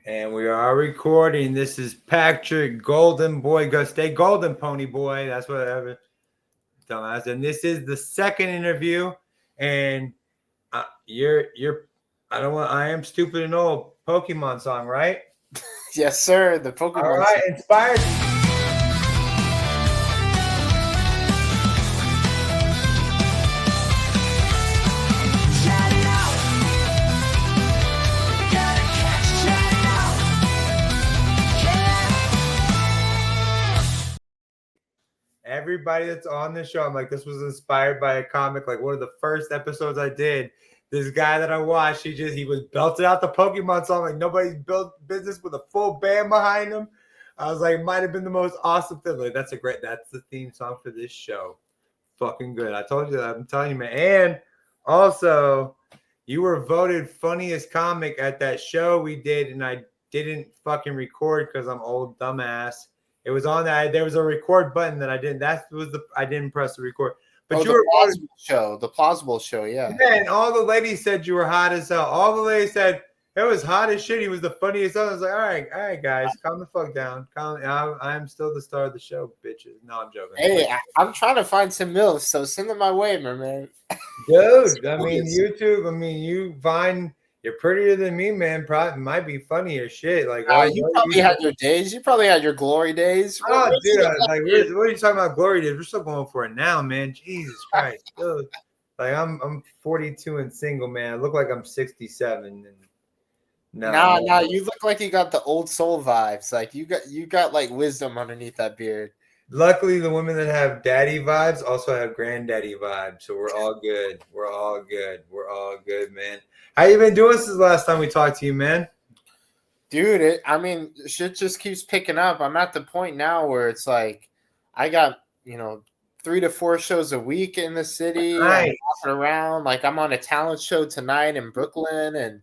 And we are recording. This is Patrick Golden Boy. Go stay golden, pony boy. That's what I have. Dumbass. And this is the second interview. And you're I don't want I am stupid and old Pokemon song, right? Yes, sir. The Pokemon. All right, inspired. Everybody that's on this show, I'm like, this was inspired by a comic. Like one of the first episodes I did, this guy that I watched, he was belting out the Pokemon song like nobody's built business with a full band behind him. I was like, might have been the most awesome thing. Like that's the theme song for this show. Fucking good. I told you that. I'm telling you, man. And also, you were voted funniest comic at that show we did, and I didn't fucking record because I'm old dumbass. It was on that. There was a record button that I didn't. I didn't press the record. But you were the plausible show, yeah. Man, all the ladies said you were hot as hell. All the ladies said it was hot as shit. He was the funniest. I was like, all right, guys, calm the fuck down. I'm still the star of the show, bitches. No, I'm joking. Hey, I'm trying to find some milfs, so send them my way, my man. Dude, I mean, YouTube. I mean, you're prettier than me, man. Probably might be funny as shit. Like, you probably had your days. You probably had your glory days. Oh, dude, what are you talking about? Glory days? We're still going for it now, man. Jesus Christ, dude. Like, I'm 42 and single, man. I look like I'm 67. And nah, you look like you got the old soul vibes. Like you got like wisdom underneath that beard. Luckily, the women that have daddy vibes also have granddaddy vibes, so we're all good. We're all good, man. How you been doing since the last time we talked to you, man? Dude, shit just keeps picking up. I'm at the point now where it's like I got 3 to 4 shows a week in the city. Nice. I'm around. Like I'm on a talent show tonight in Brooklyn and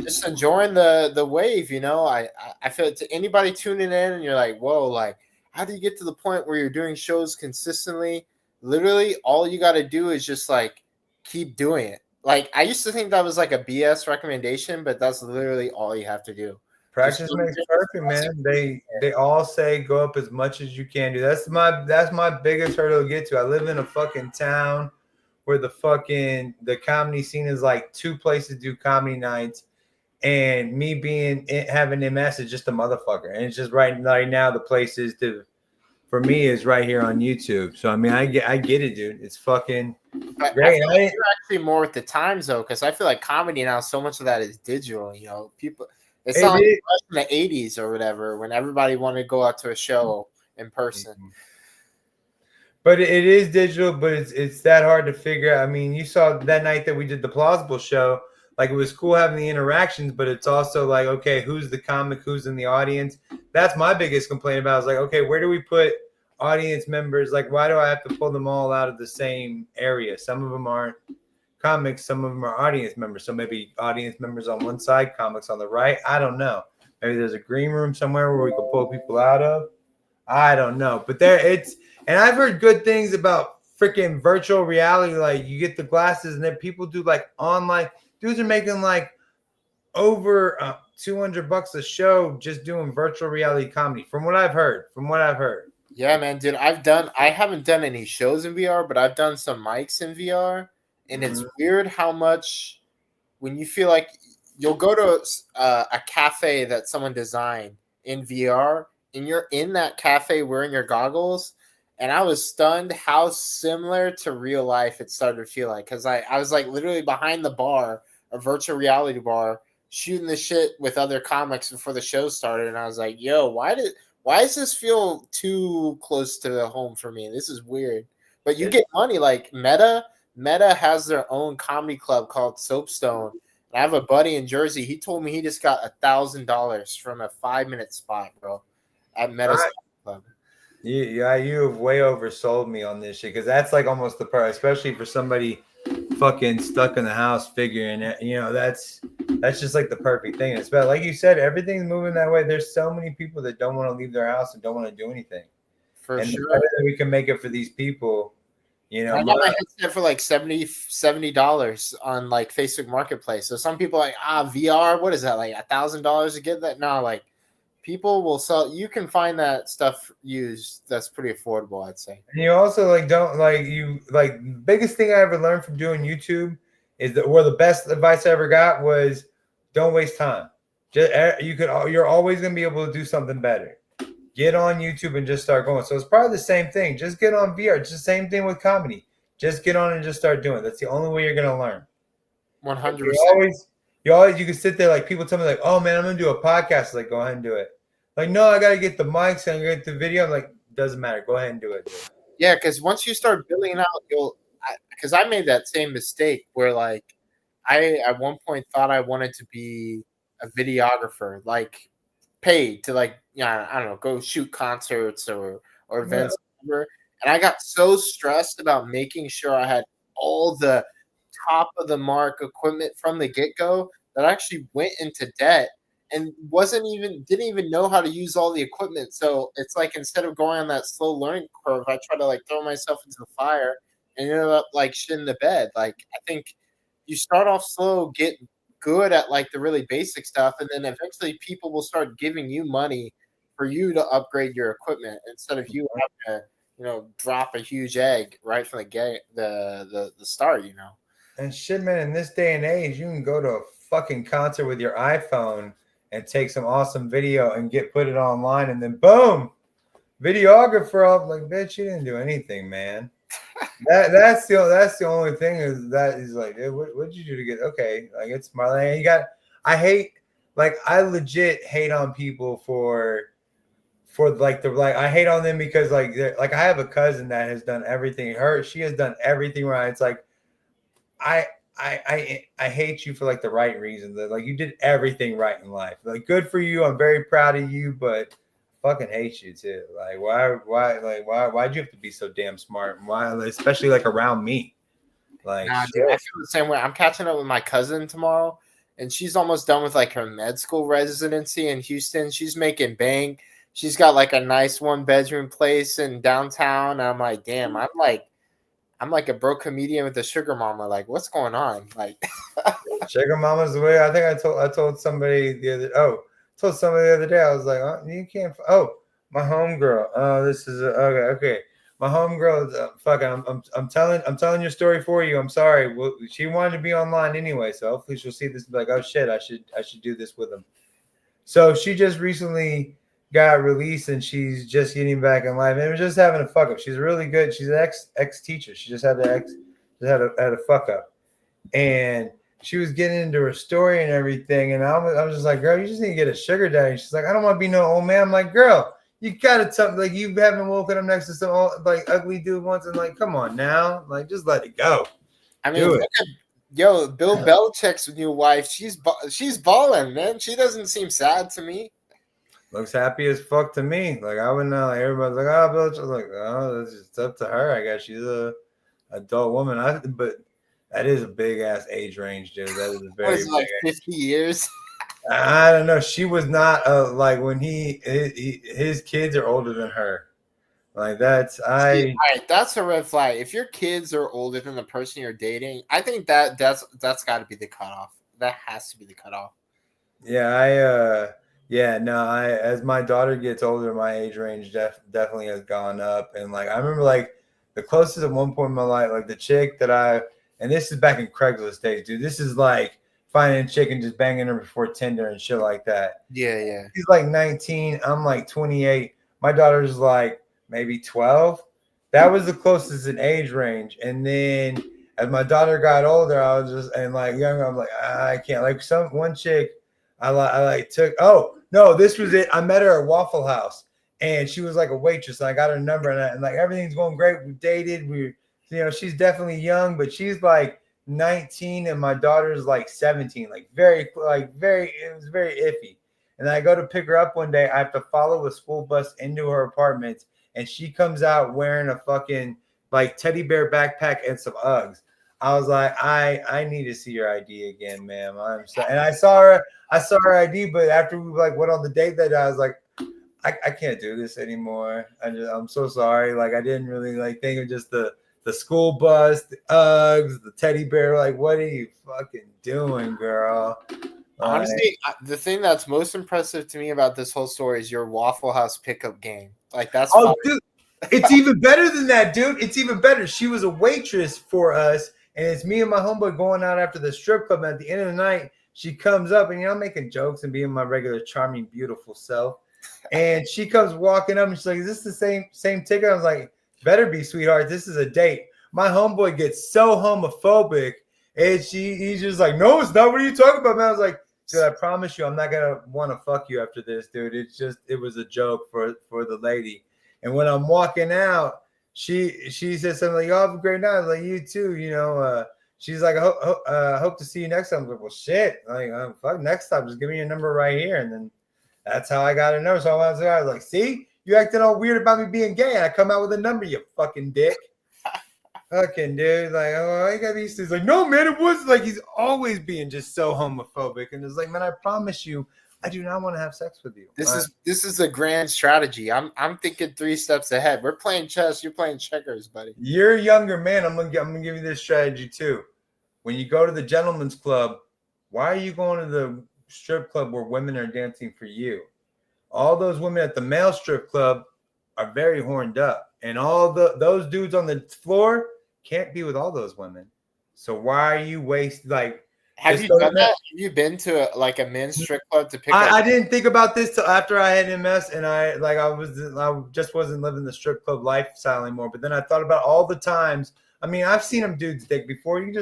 just enjoying the wave. I feel to anybody tuning in and you're like, whoa, like how do you get to the point where you're doing shows consistently? Literally, all you got to do is just like keep doing it. Like I used to think that was like a BS recommendation, but that's literally all you have to do. Practice makes perfect, man. They all say go up as much as you can do. That's my biggest hurdle to get to. I live in a fucking town where the comedy scene is like 2 places to do comedy nights, and me having MS is just a motherfucker. And it's just right now the places for me is right here on YouTube. So I mean I get it, dude. It's fucking great. You're actually more with the times though, because I feel like comedy now, so much of that is digital. People. It's not like in the 80s or whatever when everybody wanted to go out to a show in person. But it is digital, but it's that hard to figure out. I mean, you saw that night that we did the plausible show, like it was cool having the interactions, but it's also like, okay, who's the comic, who's in the audience? That's my biggest complaint about. I was like, okay, where do we put audience members? Like, why do I have to pull them all out of the same area? Some of them aren't comics, some of them are audience members. So maybe audience members on one side, comics on the right. I don't know. Maybe there's a green room somewhere where we can pull people out of. I don't know. But and I've heard good things about freaking virtual reality. Like you get the glasses and then people do like online. Dudes are making like over $200 a show just doing virtual reality comedy. From what I've heard. Yeah, man, dude. I haven't done any shows in VR, but I've done some mics in VR. And it's weird how much when you feel like you'll go to a cafe that someone designed in VR and you're in that cafe wearing your goggles. And I was stunned how similar to real life it started to feel like. Because I was like literally behind the bar, a virtual reality bar, shooting the shit with other comics before the show started. And I was like, yo, why does this feel too close to home for me? This is weird. But you get money like Meta has their own comedy club called Soapstone. And I have a buddy in Jersey. He told me he just got $1,000 from a 5-minute spot, bro, at Meta's club. Yeah, you have way oversold me on this shit because that's like almost the part, especially for somebody fucking stuck in the house figuring it. That's just like the perfect thing. It's about, like you said, everything's moving that way. There's so many people that don't want to leave their house and don't want to do anything. For sure. The way that we can make it for these people. You I know, got my headset for like $70 on like Facebook Marketplace. So some people are like, VR, what is that, like $1,000 to get that? No, like people will sell. You can find that stuff used. That's pretty affordable, I'd say. and you also like don't like you like biggest thing I ever learned from doing YouTube is that where the best advice I ever got was don't waste time. Just you're always gonna be able to do something better. Get on YouTube and just start going. So it's probably the same thing. Just get on VR. It's the same thing with comedy. Just get on and just start doing it. That's the only way you're gonna learn. 100%. You can sit there like people tell me like, oh man, I'm gonna do a podcast. Like, go ahead and do it. Like, no, I gotta get the mics and get the video. I'm like, doesn't matter. Go ahead and do it. Yeah, because once you start building out, because I made that same mistake where like I at one point thought I wanted to be a videographer, like paid to like I don't know, go shoot concerts or Yeah. events, whatever. And I got so stressed about making sure I had all the top of the mark equipment from the get go that I actually went into debt and didn't even know how to use all the equipment. So it's like instead of going on that slow learning curve, I try to like throw myself into the fire and ended up like shit in the bed. Like I think you start off slow, get good at like the really basic stuff, and then eventually people will start giving you money for you to upgrade your equipment instead of you having to drop a huge egg right from the start. And shit, man, in this day and age, you can go to a fucking concert with your iPhone and take some awesome video and put it online, and then boom, videographer. I'm like, bitch, you didn't do anything, man. That's the only thing is like, hey, what'd you do to get okay? Like it's Marlene. I legit hate on people for I hate on them because like I have a cousin that has done everything. She has done everything right. It's like I I hate you for like the right reasons. Like you did everything right in life. Like good for you. I'm very proud of you, but fucking hate you too. Like why'd you have to be so damn smart? Why, especially like around me? Like Nah, shit. dude, I feel the same way. I'm catching up with my cousin tomorrow, and she's almost done with like her med school residency in Houston. She's making bank. She's got like a nice 1 bedroom place in downtown. And I'm like, damn, I'm like a broke comedian with a sugar mama. Like, what's going on? Like, Sugar mama's the way. I think I told somebody the other day. I was like, oh, you can't. Oh, my homegirl. Oh, this is okay. My homegirl. Fucking. I'm telling your story for you. I'm sorry. Well, she wanted to be online anyway, so hopefully she'll see this and be like, oh shit, I should do this with him. So she just recently got released and she's just getting back in life and was just having a fuck up. She's really good. She's an ex teacher. She just had a fuck up. And she was getting into her story and everything. And I was just like, girl, you just need to get a sugar daddy. She's like, I don't want to be no old man. I'm like, girl, you gotta tell like you haven't woken up next to some old, like ugly dude once and like, come on now, like just let it go. I mean, look at, Bill Belichick's new wife. She's balling, man. She doesn't seem sad to me. Looks happy as fuck to me. Like I would know. Like everybody's like, oh, Bill. I was like, oh, that's just up to her. I guess she's a adult woman. But that is a big ass age range, dude. That is a very Was it like 50 years? I don't know. She was not like when his kids are older than her. Like that's All right, that's a red flag. If your kids are older than the person you're dating, I think that's got to be the cutoff. That has to be the cutoff. Yeah, no, I as my daughter gets older, my age range definitely has gone up. And like I remember like the closest at one point in my life, like the chick and this is back in Craigslist days, dude. This is like finding a chick and just banging her before Tinder and shit like that. Yeah. She's like 19, I'm like 28. My daughter's like maybe 12. That was the closest in age range. And then as my daughter got older, I was just and like younger, I'm like, I can't. Like one chick I like took. Oh no, this was it. I met her at Waffle House, and she was like a waitress. And I got her number, and like everything's going great. We dated. She's definitely young, but she's like 19, and my daughter's like 17. Like very. It was very iffy. And I go to pick her up one day. I have to follow a school bus into her apartment, and she comes out wearing a fucking like teddy bear backpack and some Uggs. I was like, I need to see your ID again, ma'am. I'm sorry. And I saw her ID, but after we like went on the date that day, I was like, I can't do this anymore. I'm so sorry. Like I didn't really like think of just the the school bus, the Uggs, the teddy bear. Like, what are you fucking doing, girl? Honestly, the thing that's most impressive to me about this whole story is your Waffle House pickup game. Like that's Oh, fire. dude, it's even better than that, dude. It's even better. She was a waitress for us, and it's me and my homeboy going out after the strip club. And at the end of the night, she comes up, and I'm making jokes and being my regular charming, beautiful self. And she comes walking up, and she's like, "Is this the same ticket?" I was like, "Better be, sweetheart. This is a date." My homeboy gets so homophobic, and he's just like, "No, it's not. What are you talking about, man?" I was like, "Dude, I promise you, I'm not gonna want to fuck you after this, dude. It was a joke for the lady." And when I'm walking out, she said something like, "Y'all have a great night." I was like, "You too." She's like, I hope to see you next time." I was like, "Well, shit. Like, fuck, next time, just give me your number right here." And then that's how I got a number. So I was like, "See, you acting all weird about me being gay, and I come out with a number, you fucking dick." Fucking dude, like, oh, I got used to. He's like, "No, man, it was like he's always being just so homophobic." And it's like, man, I promise you, I do not want to have sex with you. This is a grand strategy. I'm thinking 3 steps ahead. We're playing chess. You're playing checkers, buddy. You're a younger man. I'm gonna give you this strategy too. When you go to the gentleman's club, why are you going to the strip club where women are dancing for you? All those women at the male strip club are very horned up, and all those dudes on the floor can't be with all those women. So why are you wasting like? Have you done that? Have you been to a men's strip club to pick up? I didn't think about this till after I had MS, and I just wasn't living the strip club lifestyle anymore. But then I thought about all the times. I mean, I've seen them dudes dick before. You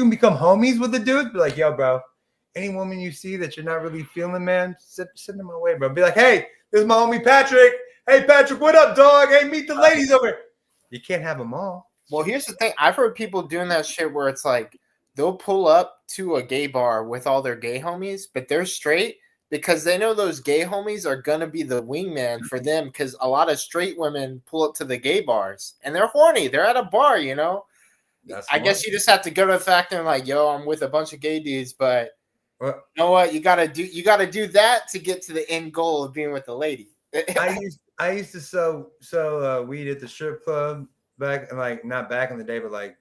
can become homies with the dudes. Be like, "Yo, bro, any woman you see that you're not really feeling, man, send them my way, bro." Be like, "Hey, this is my homie Patrick. Hey, Patrick, what up, dog? Hey, meet the ladies over here." You can't have them all. Well, here's the thing. I've heard people doing that shit where it's like they'll pull up to a gay bar with all their gay homies, but they're straight because they know those gay homies are gonna be the wingman for them. Because a lot of straight women pull up to the gay bars and they're horny. They're at a bar, you know. I guess you just have to go to the fact and like, yo, I'm with a bunch of gay dudes, but you know what? You gotta do that to get to the end goal of being with the lady. I used to sell weed at the strip club back, like not back in the day, but like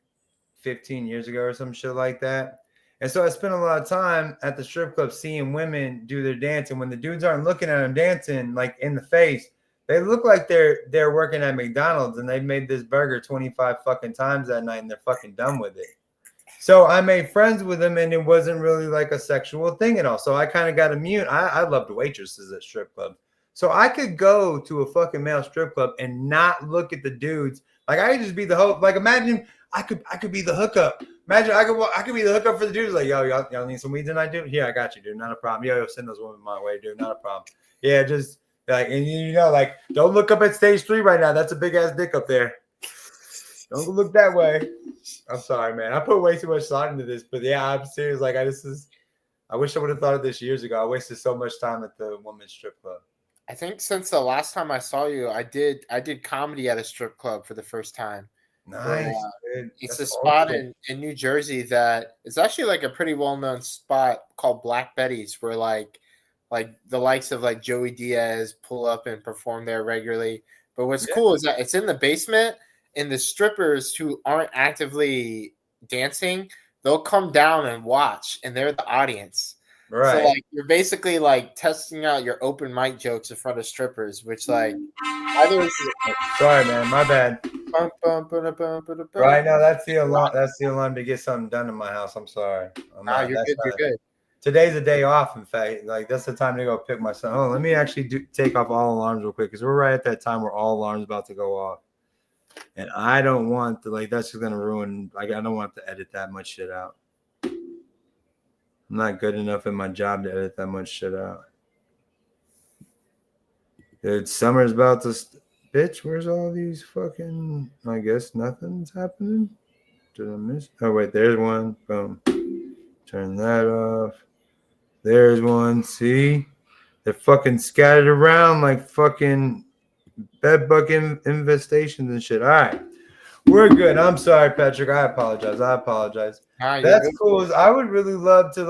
15 years ago or some shit like that. And so I spent a lot of time at the strip club seeing women do their dancing. When the dudes aren't looking at them dancing like in the face, they look like they're working at McDonald's and they made this burger 25 fucking times that night and they're fucking done with it. So I made friends with them and it wasn't really like a sexual thing at all. So I kind of got immune. I loved waitresses at strip clubs. So I could go to a fucking male strip club and not look at the dudes. Like I could just be the host. Like imagine I could be the hookup. Imagine I could be the hookup for the dudes. Like, "Yo, y'all need some weed tonight, dude? Yeah, I got you, dude. Not a problem. Yo, send those women my way, dude. Not a problem. Yeah, just like, and like, don't look up at stage 3 right now. That's a big ass dick up there. Don't look that way." I'm sorry, man. I put way too much thought into this, but yeah, I'm serious. Like, I wish I would have thought of this years ago. I wasted so much time at the women's strip club. I think since the last time I saw you, I did comedy at a strip club for the first time. Nice. It's a spot in New Jersey that it's actually like a pretty well-known spot called Black Betty's, where like the likes of like Joey Diaz pull up and perform there regularly. But what's cool is that it's in the basement, and the strippers who aren't actively dancing, they'll come down and watch, and they're the audience. Right. So like you're basically like testing out your open mic jokes in front of strippers, which like sorry, man, my bad. Right now, that's the alarm. That's the alarm to get something done in my house. I'm sorry. You're good. You're good. Today's a day off. In fact, like that's the time to go pick my son. Oh, let me actually take off all alarms real quick because we're right at that time where all alarms about to go off, and I don't want to that's just gonna ruin. Like I don't want to edit that much shit out. I'm not good enough at my job to edit that much shit out. Dude, summer's about to. Bitch, where's all these fucking? I guess nothing's happening. Did I miss? Oh wait, there's one. Boom. Turn that off. There's one. See, they're fucking scattered around like fucking bedbug infestations and shit. All right, we're good. I'm sorry, Patrick. I apologize. That's cool. I would really love to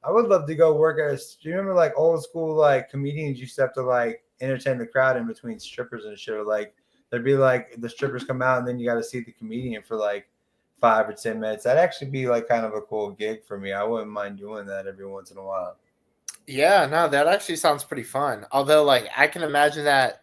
I would love to go work at. Do you remember like old school like comedians used to have to like entertain the crowd in between strippers and shit, or like There'd be like the strippers come out and then you got to see the comedian for like 5 or 10 minutes. That'd actually be like kind of a cool gig for me. I wouldn't mind doing that every once in a while. Yeah, no, that actually sounds pretty fun. Although, like, I can imagine that,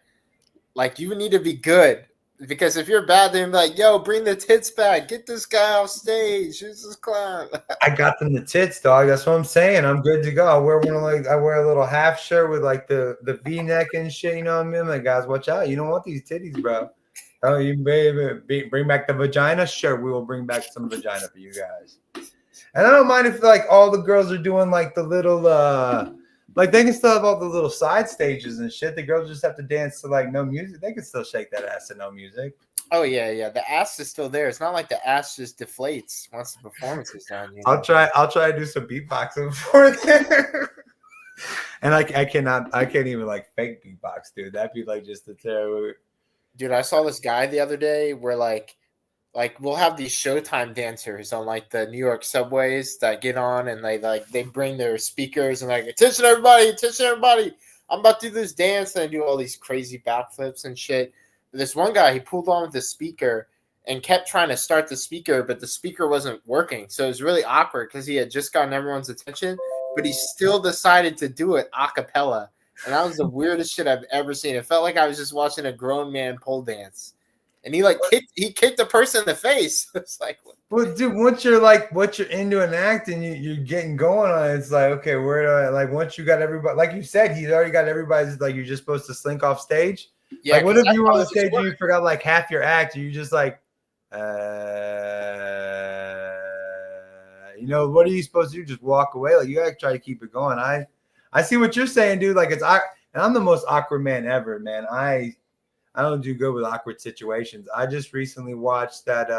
like, you would need to be good because if you're bad, then like, yo, bring the tits back, get this guy off stage, who's this clown? I got them the tits, dog. That's what I'm saying. I'm good to go. I wear one of like I wear a little half shirt with like the V neck and shit. You know what I mean? Like, guys, watch out. You don't want these titties, bro. Oh, you baby, bring back the vagina. Sure, we will bring back some vagina for you guys. And I don't mind if like all the girls are doing like the little like they can still have all the little side stages and shit. The girls just have to dance to like no music. They can still shake that ass to no music. Oh yeah, yeah. The ass is still there. It's not like the ass just deflates once the performance is done. You know? I'll try to do some beatboxing for there. And I can't even like fake beatbox, dude. That'd be like just a terrible. Dude, I saw this guy the other day where like we'll have these Showtime dancers on like the New York subways that get on and they bring their speakers and like attention everybody, I'm about to do this dance and I do all these crazy backflips and shit. But this one guy, he pulled on with the speaker and kept trying to start the speaker, but the speaker wasn't working. So it was really awkward because he had just gotten everyone's attention, but he still decided to do it a cappella. And that was the weirdest shit I've ever seen. It felt like I was just watching a grown man pole dance. And he kicked the person in the face. It's like, well, dude, once you're into an act and you're getting going on it, it's like, okay, where do I like once you got everybody, like you said, he's already got everybody's like you're just supposed to slink off stage. yeah. Like, what if you were on the stage and you forgot like half your act? And you just like, you know, what are you supposed to do? Just walk away? Like, you gotta try to keep it going. I see what you're saying, dude. Like, and I'm the most awkward man ever, man. I don't do good with awkward situations. I just recently watched that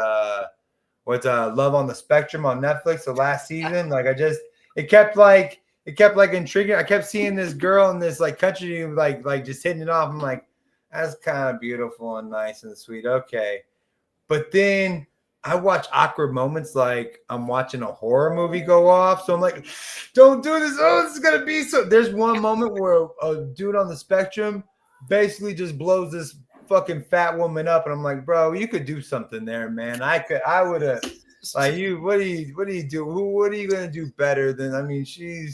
Love on the Spectrum on Netflix the last season. Like it kept like intriguing. I kept seeing this girl in this like country like just hitting it off. I'm like, that's kind of beautiful and nice and sweet. Okay. But then I watch awkward moments like I'm watching a horror movie go off. So I'm like, don't do this. Oh, this is gonna be so. There's one moment where a dude on the spectrum basically just blows this fucking fat woman up, and I'm like, bro, you could do something there, man. I would have like you. What do you do? What are you gonna do better than? I mean, she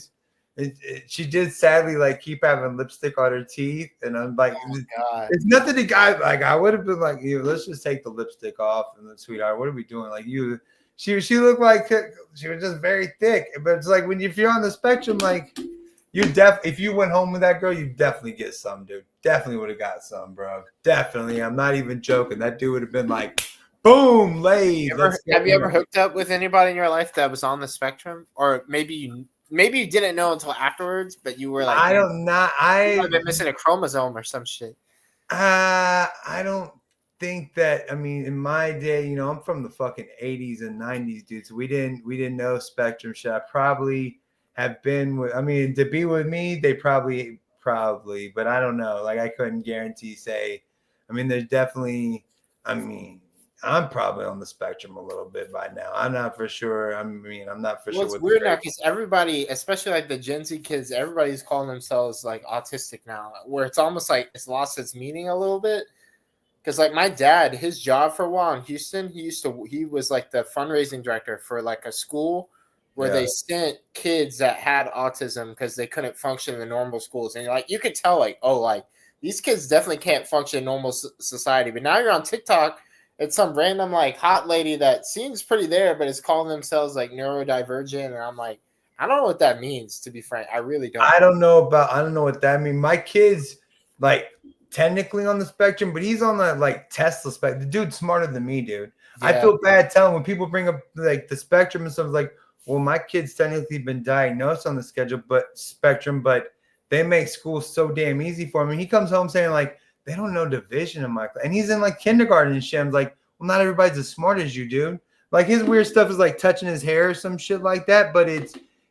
did sadly like keep having lipstick on her teeth, and I'm like, God. It's nothing to guy. Like I would have been like, let's just take the lipstick off, and then sweetheart, what are we doing? Like she looked like she was just very thick, but it's like if you're on the spectrum, like. If you went home with that girl, you definitely get some, dude. Definitely would have got some, bro. Definitely. I'm not even joking. That dude would have been like, boom, laid. Have you ever hooked up with anybody in your life that was on the spectrum? Or maybe you didn't know until afterwards, but you were like, I've been missing a chromosome or some shit. I don't think that. I mean, in my day, I'm from the fucking 80s and 90s, dude. So we didn't know spectrum shit. I probably have been with, I mean, to be with me, they probably, but I don't know. Like I couldn't guarantee say, I mean, there's definitely, I mean, I'm probably on the spectrum a little bit by now. I'm not for sure. I'm not for sure. It's weird now because everybody, especially like the Gen Z kids, everybody's calling themselves like autistic now, where it's almost like it's lost its meaning a little bit. Because like my dad, his job for a while in Houston, he was like the fundraising director for like a school where they sent kids that had autism because they couldn't function in the normal schools. And like you could tell, like, oh, like these kids definitely can't function in normal society. But now you're on TikTok, it's some random like hot lady that seems pretty there, but is calling themselves like neurodivergent. And I'm like, I don't know what that means, to be frank. I really don't. I don't know what that means. My kid's like technically on the spectrum, but he's on the like Tesla spectrum. The dude's smarter than me, dude. Yeah. I feel bad telling when people bring up like the spectrum and stuff like, well, my kid's technically been diagnosed on the spectrum, but they make school so damn easy for him. And he comes home saying like, they don't know division in my class. And he's in like kindergarten and shit. I'm like, well, not everybody's as smart as you, dude. Like his weird stuff is like touching his hair or some shit like that. But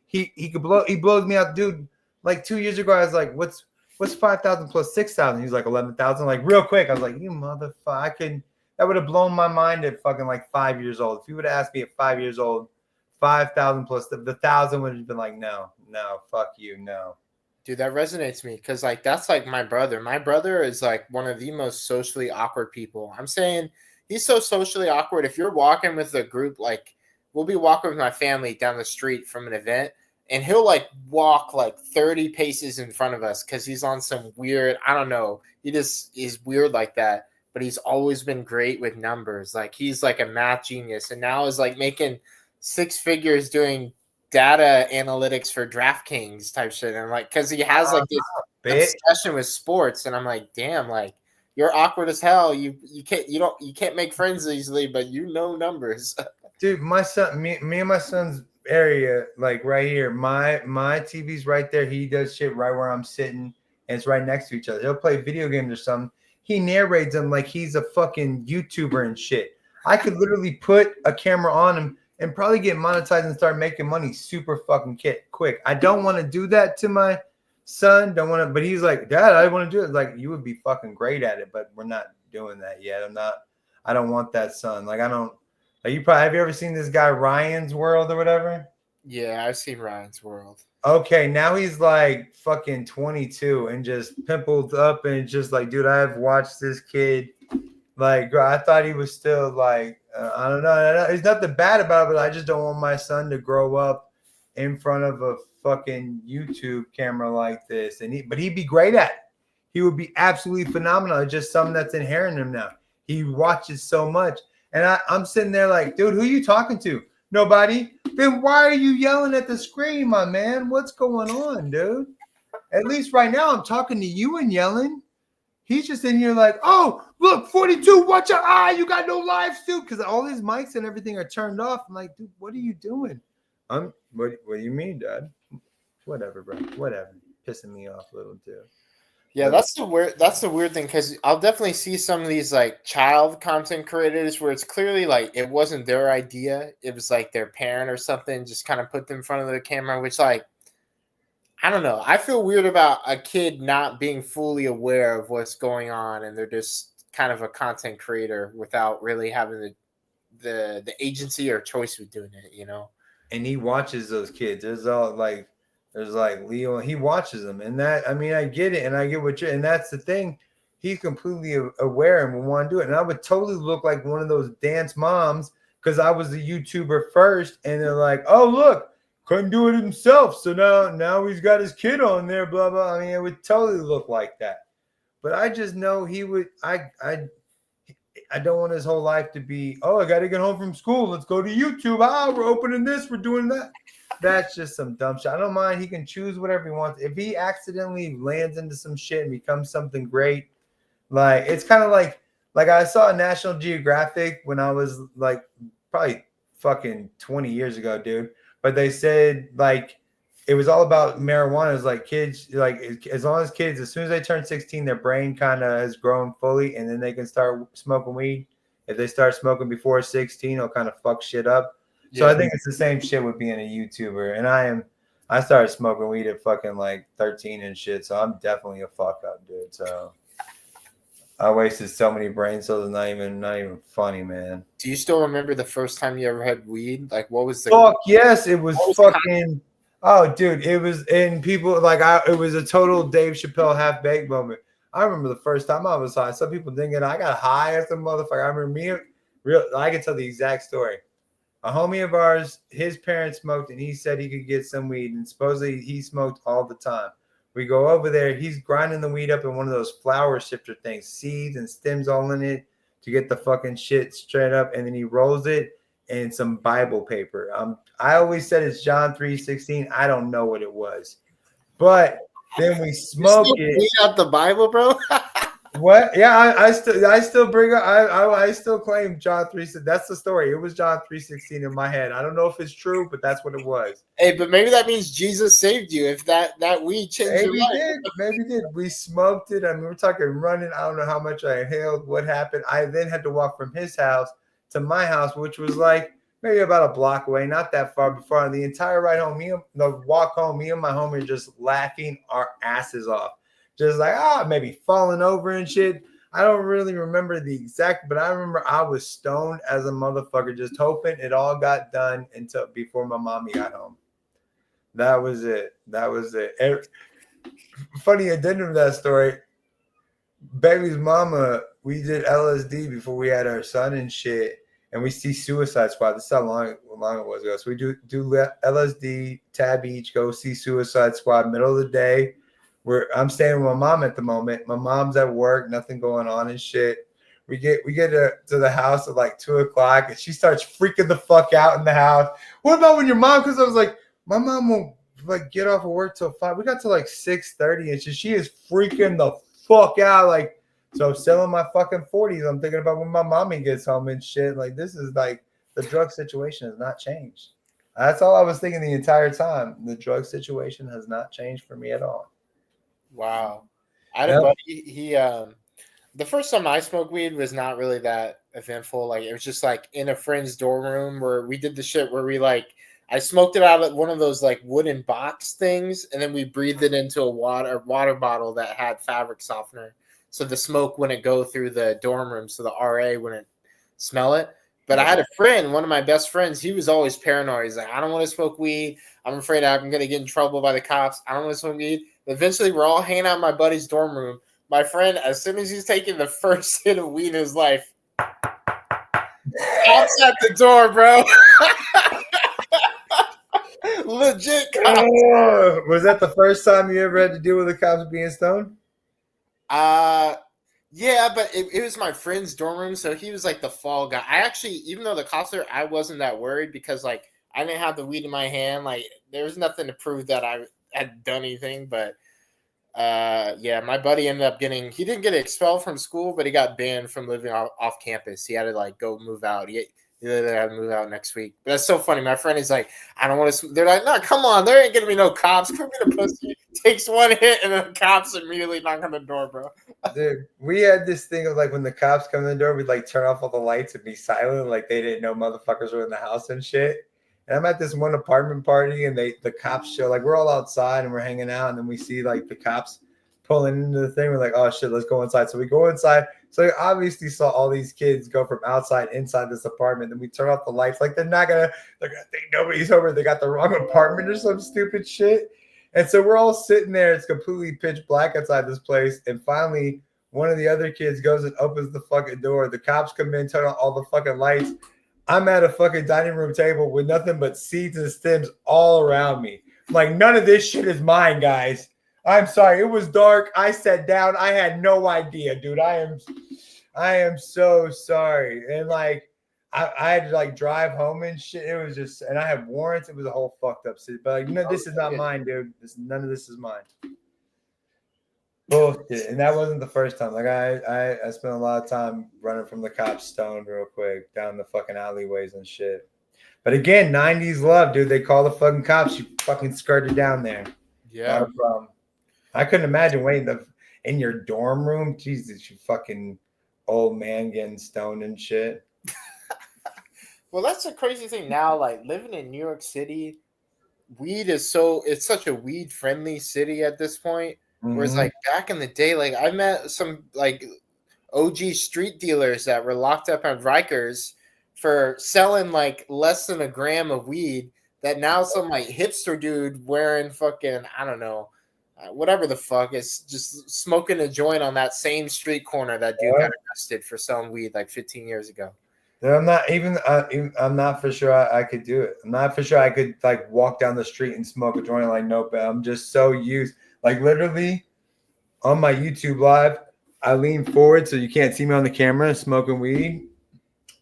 he blows me out, dude. Like 2 years ago, I was like, what's 5,000 plus 6,000? He's like 11,000. Like real quick, I was like, you motherfucker. That would have blown my mind at fucking like 5 years old. If you would have asked me at 5 years old, 5,000 plus the 1,000 would have been like, no, fuck you, no. Dude, that resonates me because like that's like my brother. My brother is like one of the most socially awkward people. I'm saying he's so socially awkward. If you're walking with a group, like we'll be walking with my family down the street from an event, and he'll like walk like 30 paces in front of us because he's on some weird, I don't know. He just is weird like that. But he's always been great with numbers. Like he's like a math genius, and now is like making six figures doing data analytics for DraftKings type shit. And like, because he has like this Bitch. obsession with sports, and I'm like, damn, like you're awkward as hell. You can't make friends easily, but you know numbers. Dude, my son, me and my son's area, like right here, my TV's right there. He does shit right where I'm sitting, and it's right next to each other. He'll play video games or something. He narrates them like he's a fucking YouTuber and shit. I could literally put a camera on him and probably get monetized and start making money super fucking quick. I don't want to do that to my son. Don't want to, but he's like, Dad, I want to do it. Like, you would be fucking great at it, but we're not doing that yet. I don't want that, son. Like, I don't. Like, you probably have you ever seen this guy Ryan's World or whatever? Yeah, I've seen Ryan's World. Okay, now he's like fucking 22 and just pimpled up and just like, dude, I've watched this kid. Like, I thought he was still like, I don't know. There's nothing bad about it, but I just don't want my son to grow up in front of a fucking YouTube camera like this. But he'd be great at it. He would be absolutely phenomenal. It's just something that's inherent in him now. He watches so much. And I'm sitting there like, dude, who are you talking to? Nobody. Then why are you yelling at the screen, my man? What's going on, dude? At least right now I'm talking to you and yelling. He's just in here like, oh, look, 42, watch your eye. You got no lives, dude. Because all his mics and everything are turned off. I'm like, dude, what are you doing? What do you mean, Dad? Whatever, bro. Whatever. Pissing me off a little, too. Yeah, that's the weird thing because I'll definitely see some of these like child content creators where it's clearly like it wasn't their idea. It was like their parent or something just kind of put them in front of the camera, which like I don't know. I feel weird about a kid not being fully aware of what's going on and they're just kind of a content creator without really having the agency or choice with doing it, you know? And he watches those kids. There's like Leo, and he watches them. And that, I mean, I get it, and I get what you're, and that's the thing. He's completely aware and will want to do it. And I would totally look like one of those dance moms because I was a YouTuber first, and they're like, oh, look, couldn't do it himself. So now he's got his kid on there, blah, blah. I mean, it would totally look like that. But I just know he would, I don't want his whole life to be, oh, I got to get home from school. Let's go to YouTube. We're opening this. We're doing that. That's just some dumb shit. I don't mind. He can choose whatever he wants. If he accidentally lands into some shit and becomes something great, like it's kind of like I saw a National Geographic when I was like probably fucking 20 years ago, dude. But they said like it was all about marijuana. It was like kids, like as long as kids, as soon as they turn 16, their brain kind of has grown fully, and then they can start smoking weed. If they start smoking before 16, it'll kind of fuck shit up. So I think it's the same shit with being a YouTuber. And I started smoking weed at fucking like 13 and shit. So I'm definitely a fuck up, dude. So I wasted so many brain cells. Not even funny, man. Do you still remember the first time you ever had weed? Like, what was the fuck? Yes, it was fucking. Oh, dude, it was, and people like it was a total Dave Chappelle half baked moment. I remember the first time I was high. Some people thinking I got high as a motherfucker. I remember I can tell the exact story. A homie of ours, his parents smoked, and he said he could get some weed, and supposedly he smoked all the time. We go over there, he's grinding the weed up in one of those flower shifter things, seeds and stems all in it to get the fucking shit straight up, and then he rolls it in some Bible paper. I always said it's John 3:16. I don't know what it was, but then we smoke it. Read out the Bible, bro. What? Yeah, I still bring up. I still claim John 3. That's the story. It was John 3:16 in my head. I don't know if it's true, but that's what it was. Hey, but maybe that means Jesus saved you. If that weed changed your life. Maybe did. We smoked it. I mean, we're talking running. I don't know how much I inhaled. What happened? I then had to walk from his house to my house, which was like maybe about a block away, not that far. Before the entire ride home, the walk home, me and my homie are just laughing our asses off. Just like, maybe falling over and shit. I don't really remember the exact, but I remember I was stoned as a motherfucker, just hoping it all got done until before my mommy got home. That was it. funny addendum to that story. Baby's mama, we did LSD before we had our son and shit, and we see Suicide Squad. This is how long it was ago. So we do LSD, tab each, go see Suicide Squad, middle of the day. I'm staying with my mom at the moment. My mom's at work, nothing going on and shit. We get to the house at like 2:00, and she starts freaking the fuck out in the house. What about when your mom? Because I was like, my mom won't like get off of work till 5. We got to like 6:30, and she is freaking the fuck out. Like, so I'm selling my fucking 40s. I'm thinking about when my mommy gets home and shit. Like, this is like the drug situation has not changed. That's all I was thinking the entire time. The drug situation has not changed for me at all. Wow. I had a buddy, the first time I smoked weed was not really that eventful. Like, it was just like in a friend's dorm room where we did the shit where we like, I smoked it out of one of those like wooden box things, and then we breathed it into a water bottle that had fabric softener, so the smoke wouldn't go through the dorm room, so the RA wouldn't smell it. But I had a friend, one of my best friends, he was always paranoid. He's like, I don't want to smoke weed. I'm afraid I'm going to get in trouble by the cops. I don't want to smoke weed. But eventually, we're all hanging out in my buddy's dorm room. My friend, as soon as he's taking the first hit of weed in his life, cops at the door, bro. Legit cops. Was that the first time you ever had to deal with the cops being stoned? Yeah, but it was my friend's dorm room, so he was like the fall guy. I actually, even though the cops were, I wasn't that worried because like I didn't have the weed in my hand. Like there was nothing to prove that I had done anything. But yeah, my buddy ended up he didn't get expelled from school, but he got banned from living off campus. He had to like go move out. He literally had to move out next week. But that's so funny. My friend is like, I don't want to. They're like, no, come on. There ain't gonna be no cops. Come get a pussy. Takes one hit and the cops immediately knock on the door, bro. Dude, we had this thing of like when the cops come in the door, we'd like turn off all the lights and be silent, like they didn't know motherfuckers were in the house and shit. And I'm at this one apartment party, and the cops show, like we're all outside and we're hanging out, and then we see like the cops pulling into the thing. We're like, oh shit, let's go inside. So we go inside. So I obviously saw all these kids go from outside inside this apartment. Then we turn off the lights, like they're gonna think nobody's over. They got the wrong apartment or some stupid shit. And so we're all sitting there. It's completely pitch black outside this place. And finally, one of the other kids goes and opens the fucking door. The cops come in, turn on all the fucking lights. I'm at a fucking dining room table with nothing but seeds and stems all around me. Like, none of this shit is mine, guys. I'm sorry. It was dark. I sat down. I had no idea, dude. I am so sorry. And like, I had to like drive home and shit. It was just, and I had warrants. It was a whole fucked up city. But like, this is not mine, dude. None of this is mine. Bullshit. And that wasn't the first time. Like I spent a lot of time running from the cops stoned real quick down the fucking alleyways and shit. But again, 90s love, dude. They call the fucking cops. You fucking skirted down there. Yeah. Not a problem. I couldn't imagine waiting in your dorm room. Jesus, you fucking old man getting stoned and shit. Well, that's the crazy thing now. Like living in New York City, it's such a weed friendly city at this point. Mm-hmm. Whereas like back in the day, like I met some like OG street dealers that were locked up on Rikers for selling like less than a gram of weed. That now some like hipster dude wearing fucking, I don't know, whatever the fuck, is just smoking a joint on that same street corner that dude got arrested for selling weed like 15 years ago. I'm not even. I'm not for sure I could do it. I'm not for sure I could like walk down the street and smoke a joint. Like, nope. I'm just so used. Like literally, on my YouTube live, I lean forward so you can't see me on the camera smoking weed.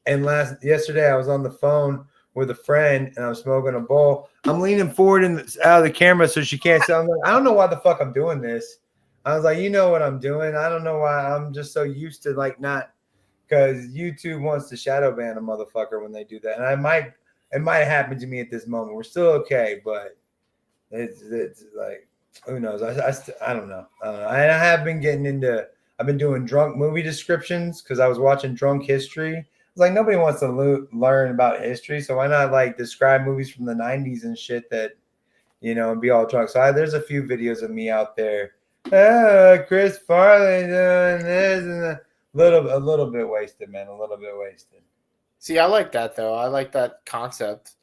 And yesterday, I was on the phone with a friend and I'm smoking a bowl. I'm leaning forward out of the camera so she can't see. I'm like, I don't know why the fuck I'm doing this. I was like, you know what I'm doing. I don't know why. I'm just so used to like not. Because YouTube wants to shadow ban a motherfucker when they do that, and it might happen to me at this moment. We're still okay, but it's like, who knows? I don't know. And I have been I've been doing drunk movie descriptions because I was watching Drunk History. It's like nobody wants to learn about history, so why not like describe movies from the 90s and shit that, and be all drunk. So there's a few videos of me out there. Chris Farley doing this and that. A little bit wasted, man. A little bit wasted. See, I like that though. I like that concept.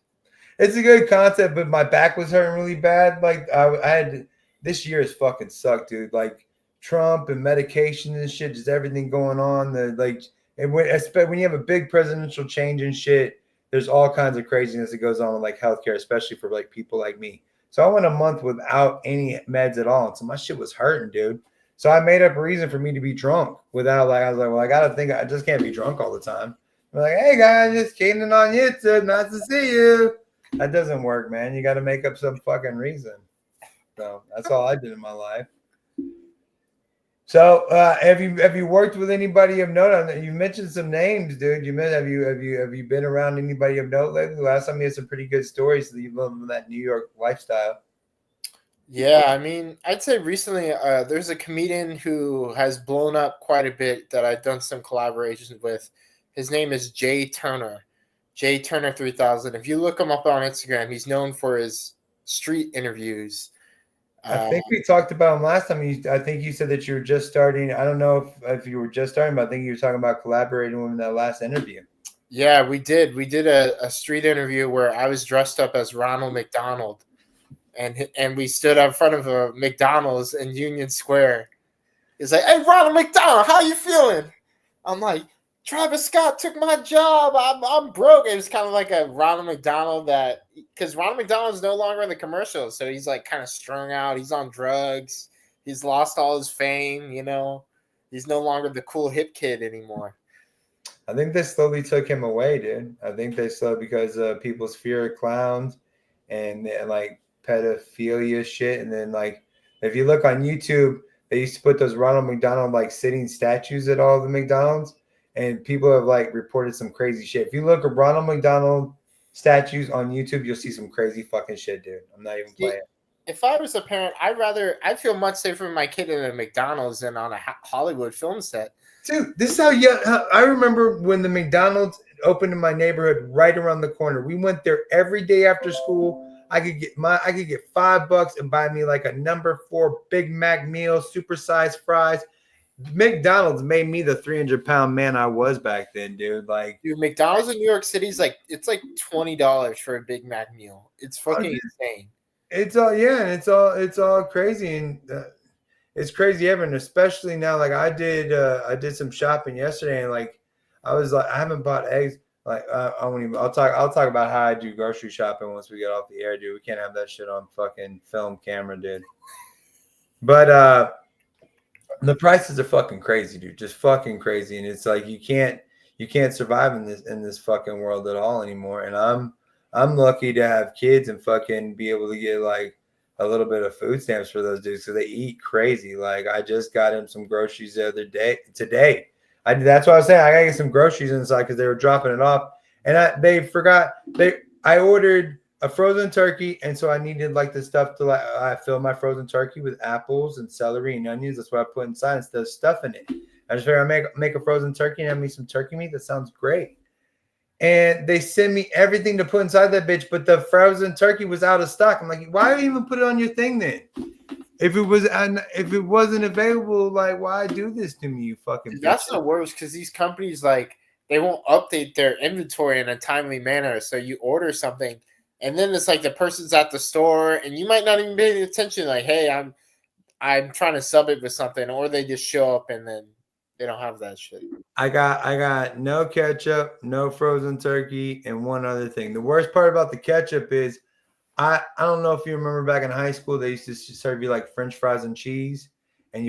It's a good concept, but my back was hurting really bad. Like I had this year has fucking sucked, dude. Like Trump and medication and shit, just everything going on. And when you have a big presidential change and shit, there's all kinds of craziness that goes on with like healthcare, especially for like people like me. So I went a month without any meds at all, and so my shit was hurting, dude. So I made up a reason for me to be drunk without like I was like, well, I gotta think I just can't be drunk all the time. I'm like, hey guys, just Keenan on YouTube, nice to see you. That doesn't work, man. You got to make up some fucking reason. So that's all I did in my life. So have you worked with anybody of note? You mentioned some names, dude. Have you been around anybody of note lately? Last time you had some pretty good stories that you love that New York lifestyle. Yeah, I mean, I'd say recently there's a comedian who has blown up quite a bit that I've done some collaborations with. His name is Jay Turner, Jay Turner 3000. If you look him up on Instagram, he's known for his street interviews. I think we talked about him last time. I think you said that you were just starting. I don't know if you were just starting, but I think you were talking about collaborating with him in that last interview. Yeah, we did. We did a street interview where I was dressed up as Ronald McDonald, and we stood up in front of a McDonald's in Union Square. He's like, "Hey, Ronald McDonald, how you feeling?" I'm like, "Travis Scott took my job. I'm broke." It was kind of like a Ronald McDonald because Ronald McDonald is no longer in the commercials, so he's like kind of strung out. He's on drugs. He's lost all his fame. He's no longer the cool hip kid anymore. I think they slowly took him away, dude. I think they slowly because people's fear of clowns and like pedophilia shit. And then like if you look on YouTube, they used to put those Ronald McDonald like sitting statues at all the McDonald's, and people have like reported some crazy shit. If you look at Ronald McDonald statues on YouTube, you'll see some crazy fucking shit, dude. I'm not even playing. If I was a parent, I'd feel much safer with my kid in a McDonald's than on a Hollywood film set. Dude, this is how I remember when the McDonald's opened in my neighborhood right around the corner. We went there every day after school. I could get $5 and buy me like a number 4 Big Mac meal, supersized fries. McDonald's made me the 300-pound man I was back then, dude. Like, dude, McDonald's in New York City is like $20 for a Big Mac meal. It's fucking insane. It's all crazy, and it's crazy ever, and especially now. Like I did some shopping yesterday, and like I was like, I haven't bought eggs. Like I won't even. I'll talk about how I do grocery shopping once we get off the air, dude. We can't have that shit on fucking film camera, dude. But the prices are fucking crazy, dude. Just fucking crazy, and it's like you can't survive in this fucking world at all anymore. And I'm lucky to have kids and fucking be able to get like a little bit of food stamps for those dudes, so they eat crazy. Like I just got him some groceries the other day. Today, that's what I was saying. I gotta get some groceries inside because they were dropping it off, and I ordered a frozen turkey, and so I needed like the stuff to like I fill my frozen turkey with apples and celery and onions. That's what I put inside instead of stuffing it. I just figured I make a frozen turkey and have me some turkey meat. That sounds great. And they sent me everything to put inside that bitch, but the frozen turkey was out of stock. I'm like, why even put it on your thing then? If it wasn't available, like, why do this to me, you fucking bitch? That's the worst because these companies like they won't update their inventory in a timely manner. So you order something, and then it's like the person's at the store, and you might not even pay attention. Like, hey, I'm trying to sub it with something, or they just show up and then they don't have that shit. I got no ketchup, no frozen turkey, and one other thing. The worst part about the ketchup is I don't know if you remember back in high school, they used to serve you like French fries and cheese, and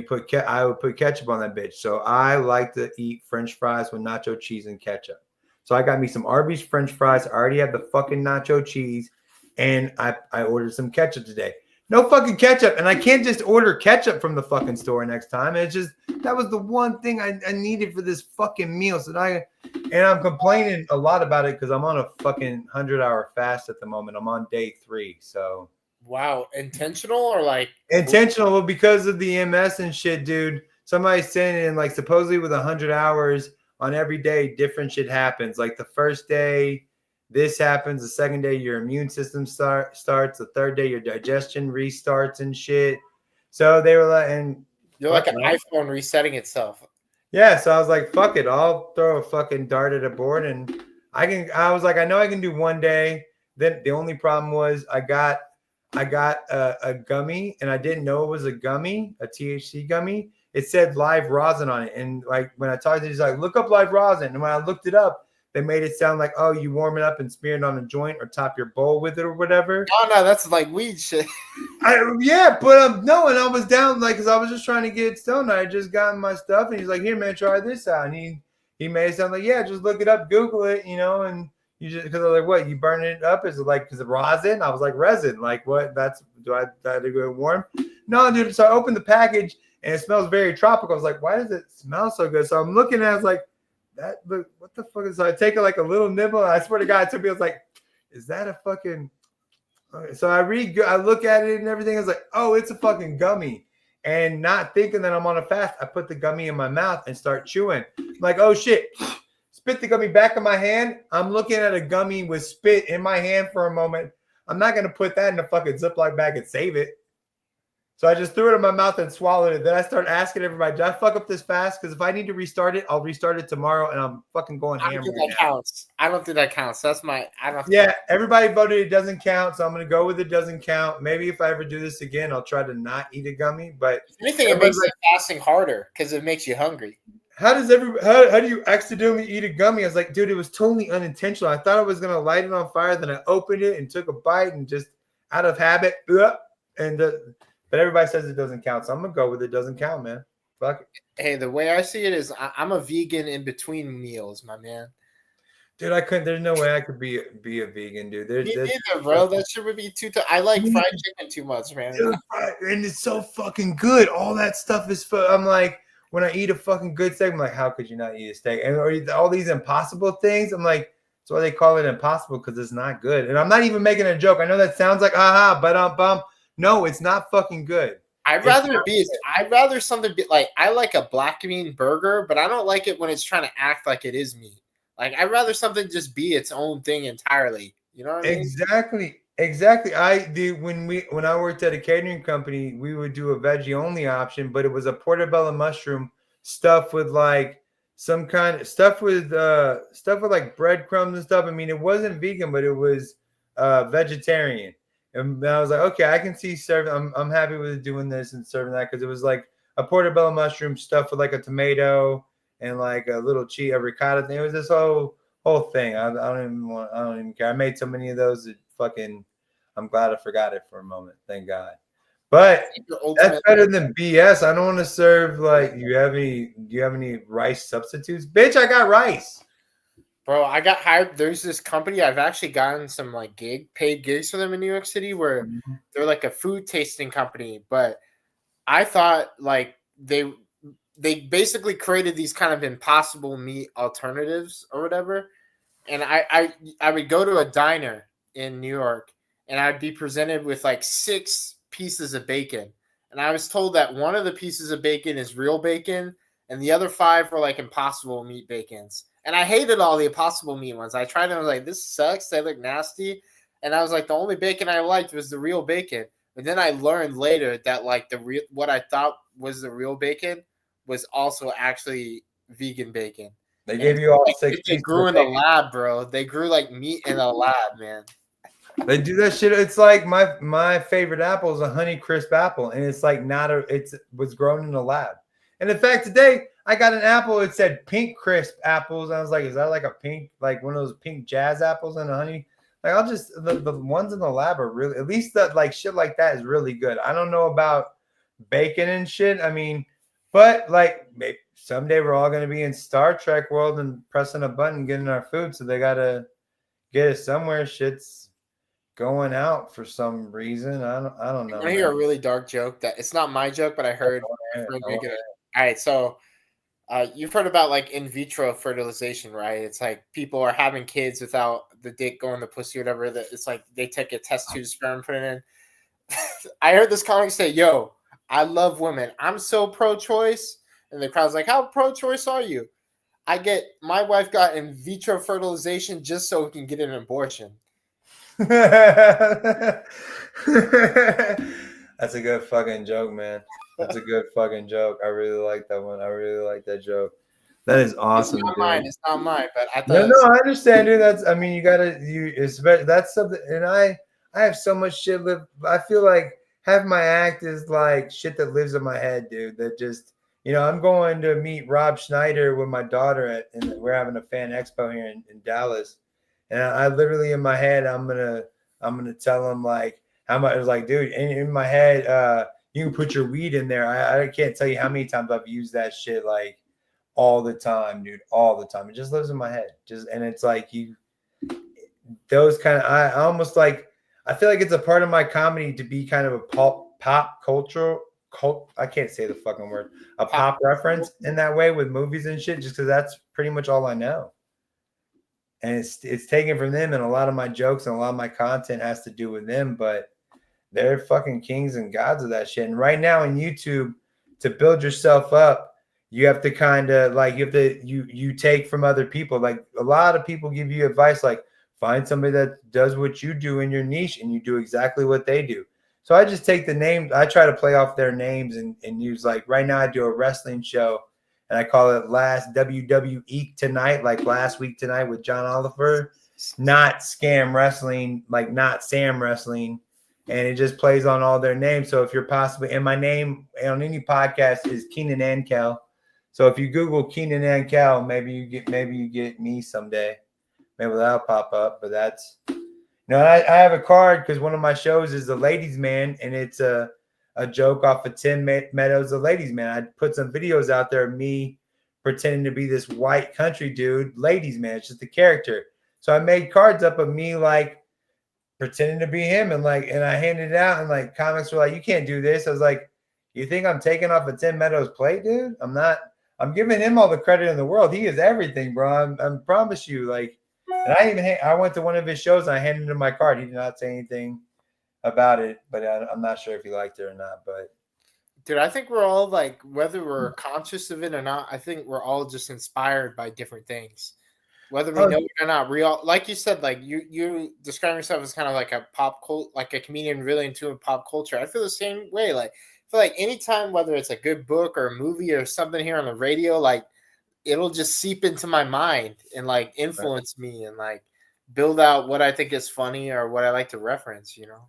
I would put ketchup on that bitch. So I like to eat French fries with nacho cheese and ketchup. So I got me some Arby's French fries. I already have the fucking nacho cheese, and I ordered some ketchup today. No fucking ketchup, and I can't just order ketchup from the fucking store next time. It's just that was the one thing I needed for this fucking meal. So I'm complaining a lot about it because I'm on a fucking 100-hour fast at the moment. I'm on day 3, so wow, intentional or like intentional? Well, because of the MS and shit, dude. Somebody's saying in like supposedly with 100 hours on every day, different shit happens. Like the first day, this happens. The second day, your immune system starts. The third day, your digestion restarts and shit. So they were like, and you're like an iPhone resetting itself. Yeah, so I was like, fuck it. I'll throw a fucking dart at a board, and I was like, I know I can do one day. Then the only problem was I I got a gummy, and I didn't know it was a gummy, a THC gummy. It said live rosin on it, and like when I talked to, he's like, look up live rosin, and when I looked it up, they made it sound like, oh, you warm it up and smear it on a joint or top your bowl with it or whatever. Oh no, that's like weed shit. Yeah, but no, and I was down like because I was just trying to get stoned. I had just gotten my stuff, and he's like, "Here, man, try this out." And he made it sound like, "Yeah, just look it up, Google it, and you just because I was like, what? You burn it up? Is it like because of rosin?" I was like, "Resin, like what? That's do I go warm?" No, dude. So I opened the package, and it smells very tropical. I was like, "Why does it smell so good?" So I'm looking at it, I was like, "That look, what the fuck is?" So I take it like a little nibble, and I swear to God, it took me. I was like, "Is that a fucking?" Okay, so I look at it and everything. I was like, oh, it's a fucking gummy. And not thinking that I'm on a fast, I put the gummy in my mouth and start chewing. I'm like, oh shit. Spit the gummy back in my hand. I'm looking at a gummy with spit in my hand for a moment. I'm not going to put that in a fucking Ziploc bag and save it. So I just threw it in my mouth and swallowed it. Then I started asking everybody, did I fuck up this fast? Because if I need to restart it, I'll restart it tomorrow, and I'm fucking going ham. I don't think that counts. I don't think that counts. That's my. I don't. Yeah, everybody voted it doesn't count, so I'm gonna go with it doesn't count. Maybe if I ever do this again, I'll try to not eat a gummy. But If anything, it makes fasting harder because it makes you hungry. how do you accidentally eat a gummy? I was like, dude, it was totally unintentional. I thought I was gonna light it on fire, then I opened it and took a bite and just out of habit, but everybody says it doesn't count, so I'm gonna go with it doesn't count, man. Fuck it. Hey, the way I see it is, I'm a vegan in between meals, my man. Dude, I couldn't. There's no way I could be a vegan, dude. Me neither, bro. That shit would be too. I like fried chicken too much, man. Dude, and it's so fucking good. All that stuff is. I'm like, when I eat a fucking good steak, I'm like, how could you not eat a steak? And all these impossible things, I'm like, that's why they call it impossible because it's not good. And I'm not even making a joke. I know that sounds like but bum. No, it's not fucking good. I'd rather something be like I like a black bean burger, but I don't like it when it's trying to act like it is meat. Like I'd rather something just be its own thing entirely. You know what I mean? Exactly. I do when I worked at a catering company, we would do a veggie only option, but it was a portobello mushroom stuffed with like some kind of stuff with like breadcrumbs and stuff. I mean, it wasn't vegan, but it was vegetarian. And I was like, okay, I can see serving. I'm happy with doing this and serving that because it was like a portobello mushroom stuffed with like a tomato and like a little cheese, a ricotta thing. It was this whole thing. I don't even care. I made so many of those that fucking. I'm glad I forgot it for a moment. Thank God. But that's better than BS. I don't want to serve like. Do you have any rice substitutes, bitch? I got rice. Bro, I got hired. There's this company. I've actually gotten some like paid gigs for them in New York City where they're like a food tasting company. But I thought like they basically created these kind of impossible meat alternatives or whatever. And I would go to a diner in New York and I'd be presented with like 6 pieces of bacon. And I was told that one of the pieces of bacon is real bacon and the other 5 were like impossible meat bacons. And I hated all the impossible meat ones. I tried them. I was like, this sucks. They look nasty. And I was like, the only bacon I liked was the real bacon. But then I learned later that like what I thought was the real bacon was also actually vegan bacon. They gave you all 6 They grew in the lab, bro. They grew like meat in a lab, man. They do that shit. It's like my favorite apple is a Honey Crisp apple, and it's like it was grown in a lab. And in fact, today I got an apple. It said pink crisp apples. I was like, is that like a pink, like one of those pink jazz apples and a honey? Like I'll just the ones in the lab are really, at least that like shit like that is really good. I don't know about bacon and shit. I mean, but like maybe someday we're all gonna be in Star Trek world and pressing a button, getting our food. So they gotta get it somewhere. Shit's going out for some reason. I don't know. I hear a really dark joke that it's not my joke, but I heard. All right, so you've heard about like in vitro fertilization, right? It's like people are having kids without the dick going in the pussy or whatever. That it's like they take a test tube sperm, put it in. I heard this comic say, "Yo, I love women. I'm so pro-choice," and the crowd's like, "How pro-choice are you?" My wife got in vitro fertilization just so we can get an abortion. That's a good fucking joke, man. That's a good fucking joke. I really like that one. I really like that joke. That is awesome. It's not mine. It's not mine. But I thought no, I understand, dude. That's. I mean, that's something. And I have so much shit live. I feel like half my act is like shit that lives in my head, dude. That just, I'm going to meet Rob Schneider with my daughter and we're having a fan expo here in Dallas, and I literally in my head I'm gonna tell him like how much. It was like, dude, in my head, you can put your weed in there. I can't tell you how many times I've used that shit like all the time, dude, all the time. It just lives in my head. Just and it's like those kind of I almost like I feel like it's a part of my comedy to be kind of a pop culture cult. I can't say the fucking word. A pop reference in that way with movies and shit, just because that's pretty much all I know. And it's taken from them, and a lot of my jokes and a lot of my content has to do with them, but they're fucking kings and gods of that shit. And right now in YouTube, to build yourself up, you have to kind of like you take from other people. Like a lot of people give you advice like find somebody that does what you do in your niche and you do exactly what they do. So I just take the names, I try to play off their names and use like right now I do a wrestling show and I call it Last WWE Tonight, like last week tonight with John Oliver. Not scam wrestling, like not Sam wrestling, and it just plays on all their names. So if you're possibly, and my name on any podcast is Keenan and Kel. So if you Google Keenan and Kel, maybe you get me someday. Maybe that'll pop up. But that's I have a card because one of my shows is the Ladies Man, and it's a joke off of Tim Meadows, the Ladies Man. I put some videos out there of me pretending to be this white country dude, Ladies Man. It's just a character. So I made cards up of me like pretending to be him and I handed it out and like comics were like, you can't do this. I was like, you think I'm taking off a Tim Meadows plate, dude? I'm not. I'm giving him all the credit in the world. He is everything, bro. I promise you. Like, and I went to one of his shows and I handed him my card. He did not say anything about it, but I'm not sure if he liked it or not. But Dude, I think we're all like, whether we're conscious of it or not, I think we're all just inspired by different things. Whether we know it or not, we all, like you said, like you describe yourself as kind of like a pop cult, like a comedian really into pop culture. I feel the same way. Like, I feel like anytime, whether it's a good book or a movie or something here on the radio, like it'll just seep into my mind and like influence me and like build out what I think is funny or what I like to reference, you know?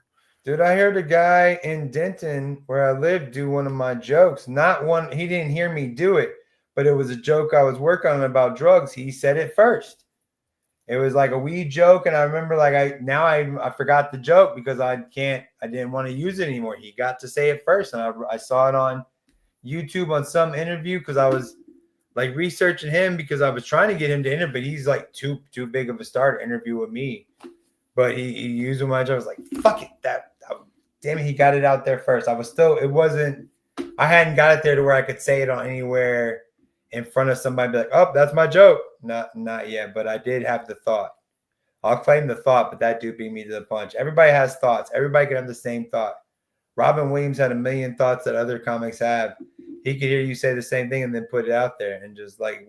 dude, I heard a guy in Denton where I live do one of my jokes. Not one, he didn't hear me do it, but it was a joke I was working on about drugs. He said it first. It was like a weed joke, and I remember like I forgot the joke because I didn't want to use it anymore. He got to say it first, and I saw it on YouTube on some interview because I was like researching him because I was trying to get him to interview, but he's like too big of a star to interview with me. But he used my joke. I was like, fuck it, damn it, he got it out there first. I hadn't got it there to where I could say it on anywhere in front of somebody, be like, oh, that's my joke. Not yet, but I did have the thought. I'll claim the thought, but that dude beat me to the punch. Everybody has thoughts. Everybody can have the same thought. Robin Williams had a million thoughts that other comics have. He could hear you say the same thing and then put it out there, and just like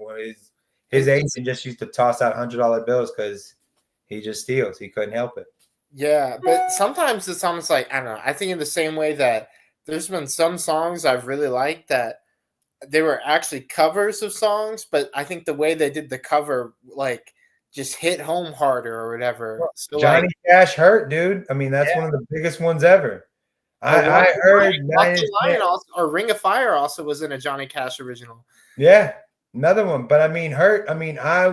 his agent just used to toss out $100 bills because he just steals. He couldn't help it. Yeah, but sometimes it's almost like, I don't know. I think in the same way that there's been some songs I've really liked that they were actually covers of songs, but I think the way they did the cover like just hit home harder or whatever. So Johnny like, Cash hurt, dude. I mean, that's one of the biggest ones ever. I heard Walk the Line also, or Ring of Fire also was in a Johnny Cash original. Yeah, another one. But I mean, hurt. I mean, I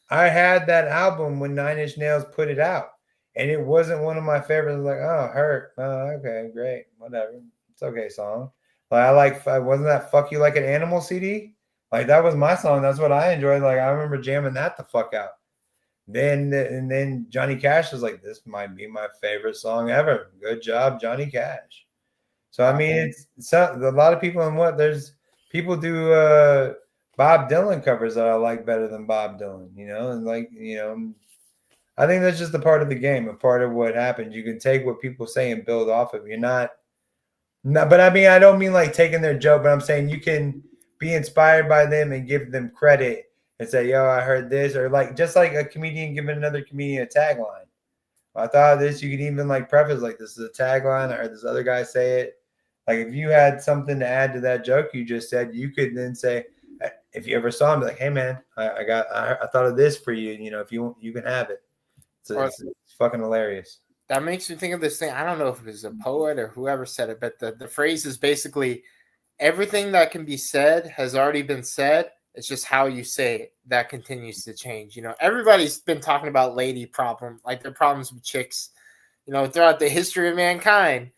had that album when Nine Inch Nails put it out, and it wasn't one of my favorites. Like, oh, hurt. Oh, okay, great, whatever. It's okay song. Wasn't that "Fuck You Like an Animal" CD? Like that was my song. That's what I enjoyed. Like I remember jamming that the fuck out. Then Johnny Cash was like, this might be my favorite song ever. Good job, Johnny Cash. So I mean, it's a lot of people and there's people do Bob Dylan covers that I like better than Bob Dylan, and I think that's just a part of the game, a part of what happens. You can take what people say and build off of. You're not, but I mean, I don't mean like taking their joke, but I'm saying you can be inspired by them and give them credit and say, yo, I heard this, or like just like a comedian giving another comedian a tagline. I thought of this, you could even like preface like this is a tagline. I heard this other guy say it. Like if you had something to add to that joke you just said, you could then say, if you ever saw him, be like, hey man, I thought of this for you. If you want, you can have it. It's fucking hilarious. That makes me think of this thing. I don't know if it was a poet or whoever said it, but the phrase is basically everything that can be said has already been said. It's just how you say it that continues to change. You know, everybody's been talking about lady problem, like their problems with chicks, you know, throughout the history of mankind.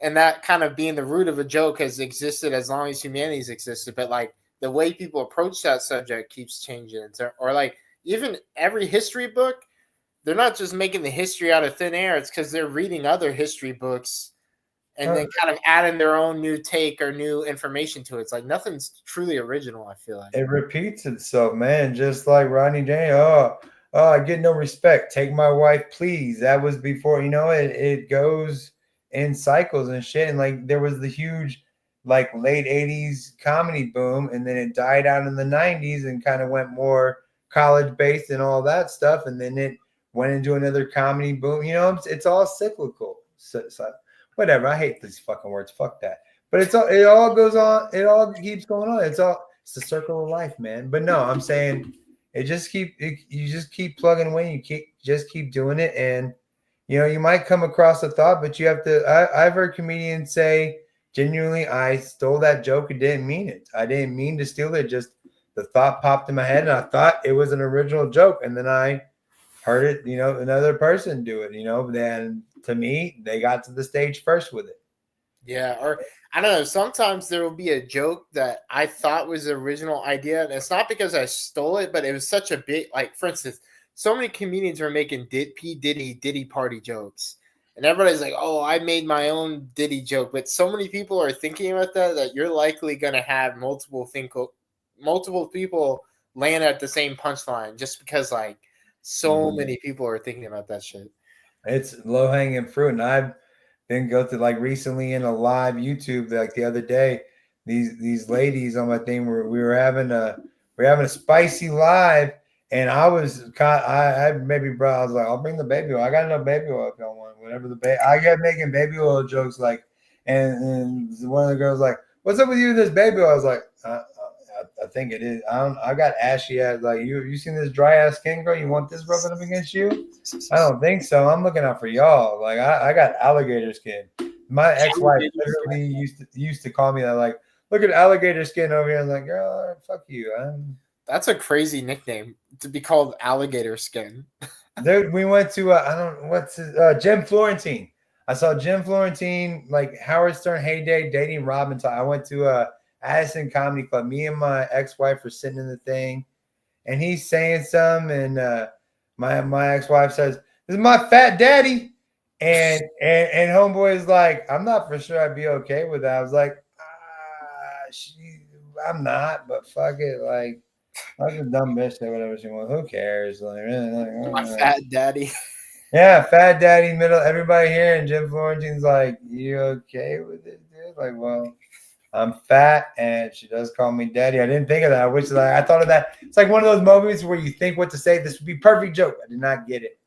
And that kind of being the root of a joke has existed as long as humanity's existed. But like the way people approach that subject keeps changing. Or like even every history book, they're not just making the history out of thin air. It's because they're reading other history books and Uh, then kind of adding their own new take or new information to it. It's like nothing's truly original, I feel like. it repeats itself, man. Just like Rodney James. I get no respect. Take my wife, please. That was before, it goes in cycles and shit. And like there was the huge like late 80s comedy boom, and then it died out in the 90s and kind of went more college based and all that stuff. And then it went into another comedy boom. It's all cyclical. So whatever. I hate these fucking words. Fuck that. But it all goes on. It all keeps going on. It's the circle of life, man. But no, I'm saying you just keep plugging away. Just keep doing it, and you might come across a thought, but you have to. I've heard comedians say genuinely, I stole that joke and didn't mean it. I didn't mean to steal it. Just the thought popped in my head, and I thought it was an original joke, and then I heard it. Another person do it. Then to me, they got to the stage first with it. Yeah, or I don't know. Sometimes there will be a joke that I thought was the original idea, and it's not because I stole it, but it was such a big, like, for instance, so many comedians are making P Diddy party jokes, and everybody's like, "Oh, I made my own Diddy joke," but so many people are thinking about that you're likely gonna have multiple people land at the same punchline just because like so Mhm. many people are thinking about that shit. It's low hanging fruit, and I've been go to like recently in a live YouTube like the other day. These ladies on my thing we were having a spicy live, and I was caught. I had baby bro. I was like, I'll bring the baby oil. I got enough baby oil if y'all want. Whatever the baby. I kept making baby oil jokes like, and one of the girls like, "What's up with you and this baby oil?" I was like, I think it is. I got ashy ass. Like you seen this dry ass skin, girl? You want this rubbing up against you? I don't think so. I'm looking out for y'all. Like I got alligator skin. My ex-wife literally used to call me that. Like, look at alligator skin over here. I was like, girl, fuck you. That's a crazy nickname to be called alligator skin. Dude, we went to I don't what's his, Jim Florentine. I saw Jim Florentine like Howard Stern heyday dating Robin. I went to Addison Comedy Club. Me and my ex-wife were sitting in the thing, and he's saying something, and my ex-wife says, "This is my fat daddy," and homeboy is like, "I'm not for sure I'd be okay with that." I was like, I'm not, but fuck it, like. I was a dumb bitch, say whatever she wants. Who cares? Like, really, My fat daddy. yeah, fat daddy, middle. Everybody here, and Jim Florentine's like, "You okay with it, dude?" Like, well, I'm fat, and she does call me daddy. I didn't think of that. I thought of that. It's like one of those moments where you think what to say. This would be perfect joke. I did not get it.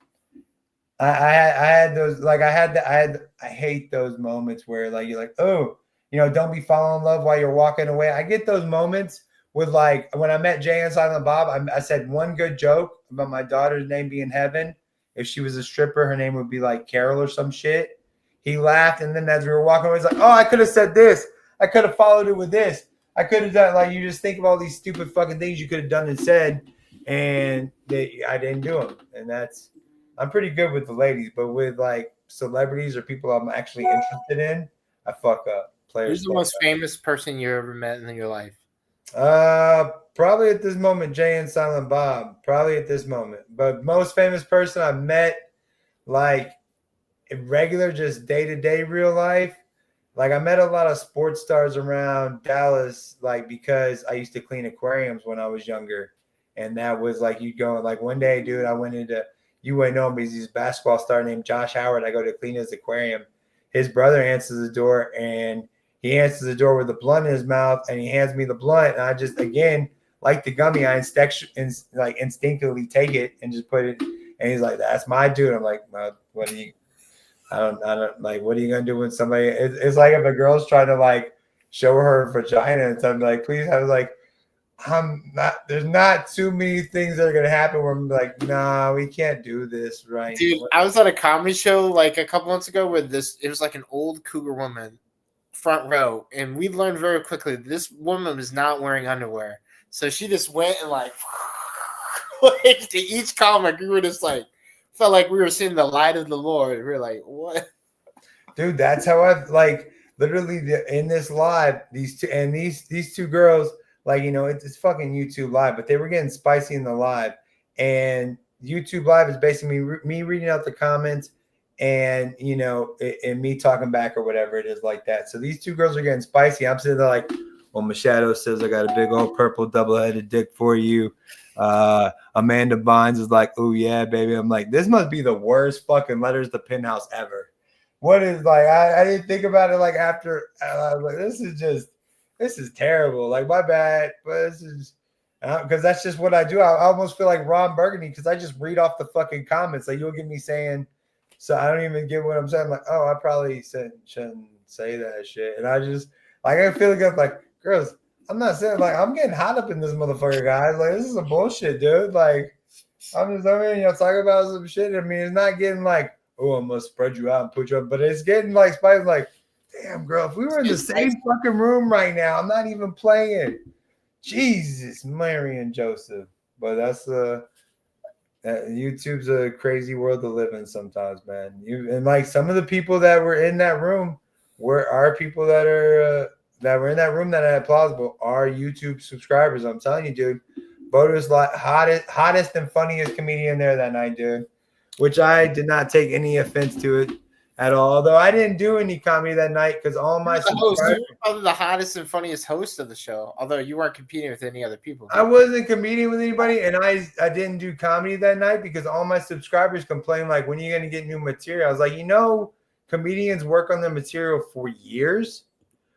I had those like I hate those moments where like you're like, oh, don't be falling in love while you're walking away. I get those moments with like when I met Jay and Silent Bob. I said one good joke about my daughter's name being Heaven. If she was a stripper, her name would be like Carol or some shit. He laughed, and then as we were walking away, he's like, "Oh, I could have said this. I could have followed it with this. I could have done like you just think of all these stupid fucking things you could have done and said, and I didn't do them, and that's." I'm pretty good with the ladies, but with like celebrities or people I'm actually interested in, I fuck up. Players Who's the fuck most famous person you ever met in your life? up. Probably at this moment, Jay and Silent Bob. Probably at this moment, but most famous person I've met, like in regular, just day to day real life. Like I met a lot of sports stars around Dallas, like because I used to clean aquariums when I was younger, and that was like you going like one day, dude. I went into you wouldn't know him, but he's this basketball star named Josh Howard. I go to clean his aquarium. His brother answers the door, and he answers the door with a blunt in his mouth, and he hands me the blunt, and I just again like the gummy, like instinctively take it and just put it. And he's like, "That's my dude." I'm like, well, "What do you?" I don't like. What are you gonna do when somebody? It's like if a girl's trying to like show her vagina and something like, please have like, There's not too many things that are gonna happen where I'm like, nah, we can't do this, right? Dude, I was at a comedy show like a couple months ago where it was like an old cougar woman front row, and we learned very quickly this woman was not wearing underwear. So she just went and like to each comic, we were just like felt like we were seeing the light of the Lord. We were like, what? Dude, that's how I like literally in this live, these two girls, like, you know, it's fucking YouTube live, but they were getting spicy in the live. And YouTube live is basically me reading out the comments and, you know, and me talking back or whatever it is like that. So these two girls are getting spicy. I'm sitting there like, well, Machado says I got a big old purple double-headed dick for you. Amanda Bynes is like, oh yeah, baby. I'm like, this must be the worst fucking letters to Penthouse ever. What is like, I didn't think about it like after. I was like, this is terrible. Like, my bad, but this is because that's just what I do. I almost feel like Ron Burgundy because I just read off the fucking comments. Like, you'll get me saying, so I don't even get what I'm saying. I'm like, oh, I probably shouldn't say that shit. And I just, like, I feel like I'm like, girls, I'm not saying, like, I'm getting hot up in this motherfucker, guys. Like, this is some bullshit, dude. Like, I mean, you know, talking about some shit. I mean, it's not getting like, oh, I'm gonna spread you out and put you up, but it's getting like spicy. Like, damn, girl, if we were in the same fucking room right now, I'm not even playing. Jesus, Mary and Joseph. But that's YouTube's a crazy world to live in sometimes, man. And like some of the people that were in that room are people that were in that room that had plausible are YouTube subscribers. I'm telling you, dude. Bodo was like hottest and funniest comedian there that night, dude. Which I did not take any offense to it at all. Although I didn't do any comedy that night because all my subscribers. You were probably the hottest and funniest host of the show, although you weren't competing with any other people. I wasn't competing with anybody, and I didn't do comedy that night because all my subscribers complained, like, when are you going to get new material? I was like, you know, comedians work on their material for years.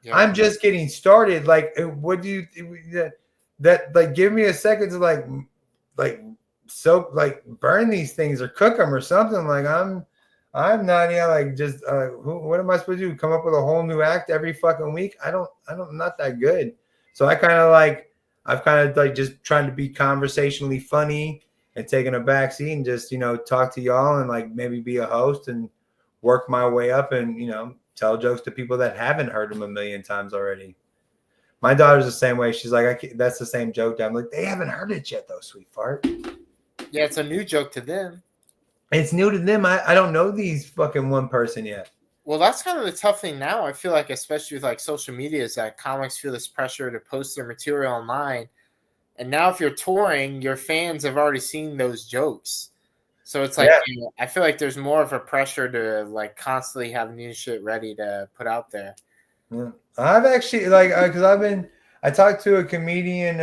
Yeah. I'm just getting started. Like, what do you that like? Give me a second to like soak, like burn these things or cook them or something. Like, I'm not, you know, like just what am I supposed to do? Come up with a whole new act every fucking week? I'm not that good. So I've kind of like just trying to be conversationally funny and taking a backseat and just, you know, talk to y'all and like maybe be a host and work my way up and, you know, tell jokes to people that haven't heard them a million times already. My daughter's the same way. She's like, that's the same joke. I'm like, they haven't heard it yet though, sweet fart. Yeah, it's a new joke to them. It's new to them. I don't know these fucking one person yet. Well, that's kind of the tough thing now. I feel like, especially with like social media, is that comics feel this pressure to post their material online. And now if you're touring, your fans have already seen those jokes. So it's like, you know, I feel like there's more of a pressure to like constantly have new shit ready to put out there. Yeah. I've actually like, because I talked to a comedian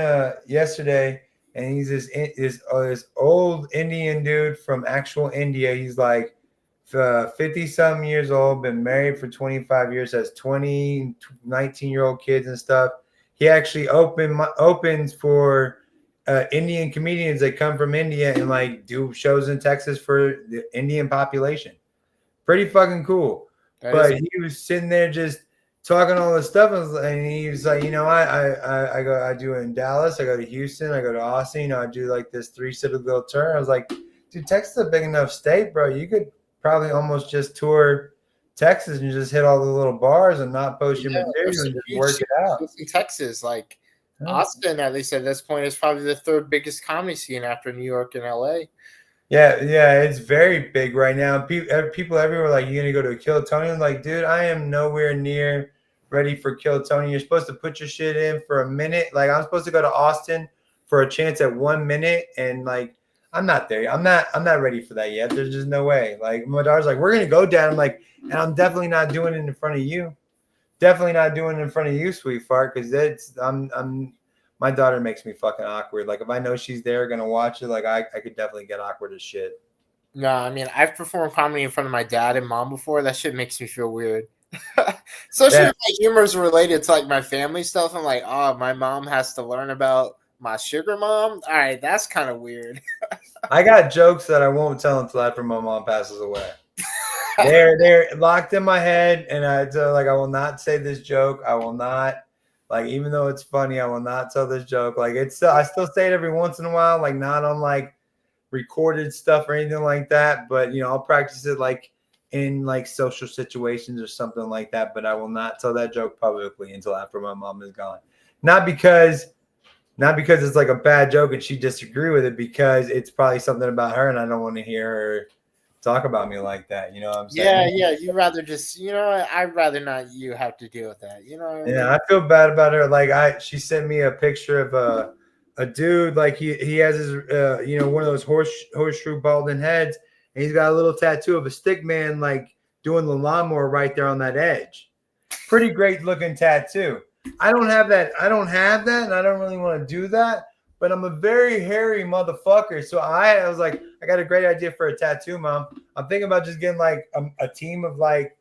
yesterday, and he's this old Indian dude from actual India. He's like 50-something years old, been married for 25 years, has 19-year-old kids and stuff. He actually opens for Indian comedians that come from India and like do shows in Texas for the Indian population. Pretty fucking cool. But he was sitting there just talking all this stuff, and he was like, you know, I do it in Dallas, I go to Houston, I go to Austin, you know, I do like this 3-city-little tour. I was like, dude, Texas is a big enough state, bro. You could probably almost just tour Texas and just hit all the little bars and not post your material and just work it out. In Texas, like Austin, at least at this point, is probably the third biggest comedy scene after New York and LA. Yeah, it's very big right now. People everywhere are like, you gonna go to a Kill Tony? I'm like, dude, I am nowhere near ready for Kill Tony. You're supposed to put your shit in for a minute. Like, I'm supposed to go to Austin for a chance at 1 minute, and like, I'm not there. I'm not ready for that yet. There's just no way. Like, my daughter's like, we're gonna go down. I'm like, and I'm definitely not doing it in front of you. Definitely not doing it in front of you, sweet fart, because my daughter makes me fucking awkward. Like, if I know she's there gonna watch it, like I could definitely get awkward as shit. No, I mean, I've performed comedy in front of my dad and mom before. That shit makes me feel weird. Especially if my humor is related to like my family stuff. I'm like, oh, my mom has to learn about my sugar mom. All right, that's kind of weird. I got jokes that I won't tell until after my mom passes away. They're locked in my head, and I will not say this joke. I will not Like, even though it's funny, I will not tell this joke. Like, I still say it every once in a while, like not on like recorded stuff or anything like that. But I'll practice it like in like social situations or something like that. But I will not tell that joke publicly until after my mom is gone. Not because it's like a bad joke and she disagree with it, because it's probably something about her and I don't want to hear her talk about me like that. You know what I'm saying? Yeah. You'd rather just, I'd rather not you have to deal with that. You know what I mean? Yeah, I feel bad about her. Like she sent me a picture of a dude, like he has his one of those horseshoe balding heads, and he's got a little tattoo of a stick man like doing the lawnmower right there on that edge. Pretty great looking tattoo. I don't have that, and I don't really want to do that. But I'm a very hairy motherfucker, so I was like, I got a great idea for a tattoo, Mom. I'm thinking about just getting like a team of like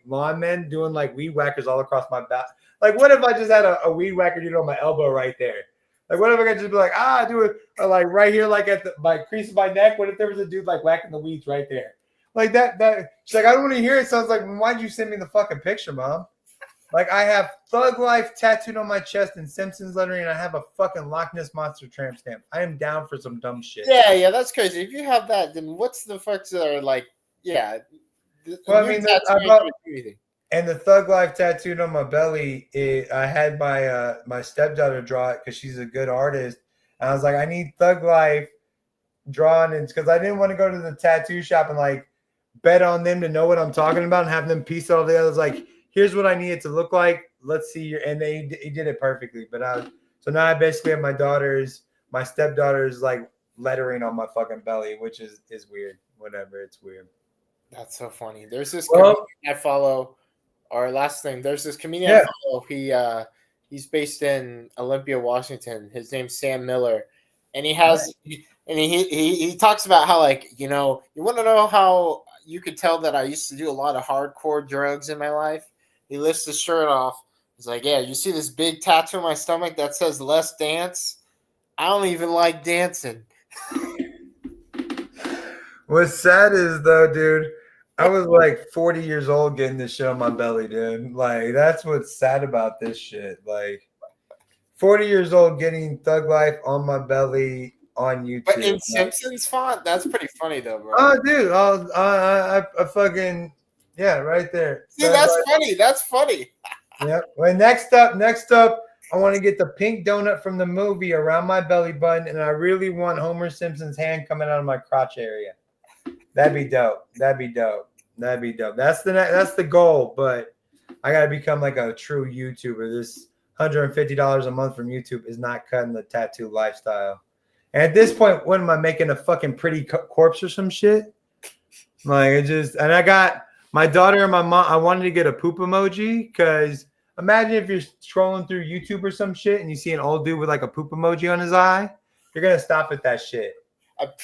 lawn men doing like weed whackers all across my back. Like, what if I just had a weed whacker dude on my elbow right there? Like, what if I could just be like, do it like right here, like at the my crease of my neck? What if there was a dude like whacking the weeds right there? Like that. She's like, I don't want to hear it. So I was like, why'd you send me the fucking picture, Mom? Like, I have Thug Life tattooed on my chest in Simpsons lettering, and I have a fucking Loch Ness Monster tramp stamp. I am down for some dumb shit. Yeah, that's crazy. If you have that, then what's the fucks that are like, yeah. Well, I mean, and the Thug Life tattooed on my belly, I had my stepdaughter draw it because she's a good artist. And I was like, I need Thug Life drawn, and because I didn't want to go to the tattoo shop and like bet on them to know what I'm talking about and have them piece it all together. I was like, here's what I need it to look like. Let's see and he did it perfectly. But so now I basically have my stepdaughter's like lettering on my fucking belly, which is weird. Whatever, it's weird. That's so funny. There's this comedian I follow. Our last thing, there's this comedian I follow. He's based in Olympia, Washington. His name's Sam Miller, and he talks about how, like, you want to know how you could tell that I used to do a lot of hardcore drugs in my life. He lifts his shirt off. He's like, yeah, you see this big tattoo on my stomach that says "Let's Dance"? I don't even like dancing. What's sad is, though, dude, I was like 40 years old getting this shit on my belly, dude. Like, that's what's sad about this shit. Like, 40 years old getting Thug Life on my belly on YouTube. But in Simpsons font, that's pretty funny, though, bro. Oh, dude, I fucking, yeah, right there. See, that's funny. That's funny. Yep. Well, next up, I want to get the pink donut from the movie around my belly button, and I really want Homer Simpson's hand coming out of my crotch area. That'd be dope. That's the goal. But I gotta become like a true YouTuber. This $150 a month from YouTube is not cutting the tattoo lifestyle. And at this point, what am I making, a fucking pretty corpse or some shit? Like, and I got my daughter and my mom. I wanted to get a poop emoji because imagine if you're scrolling through YouTube or some shit and you see an old dude with like a poop emoji on his eye, you're gonna stop at that shit.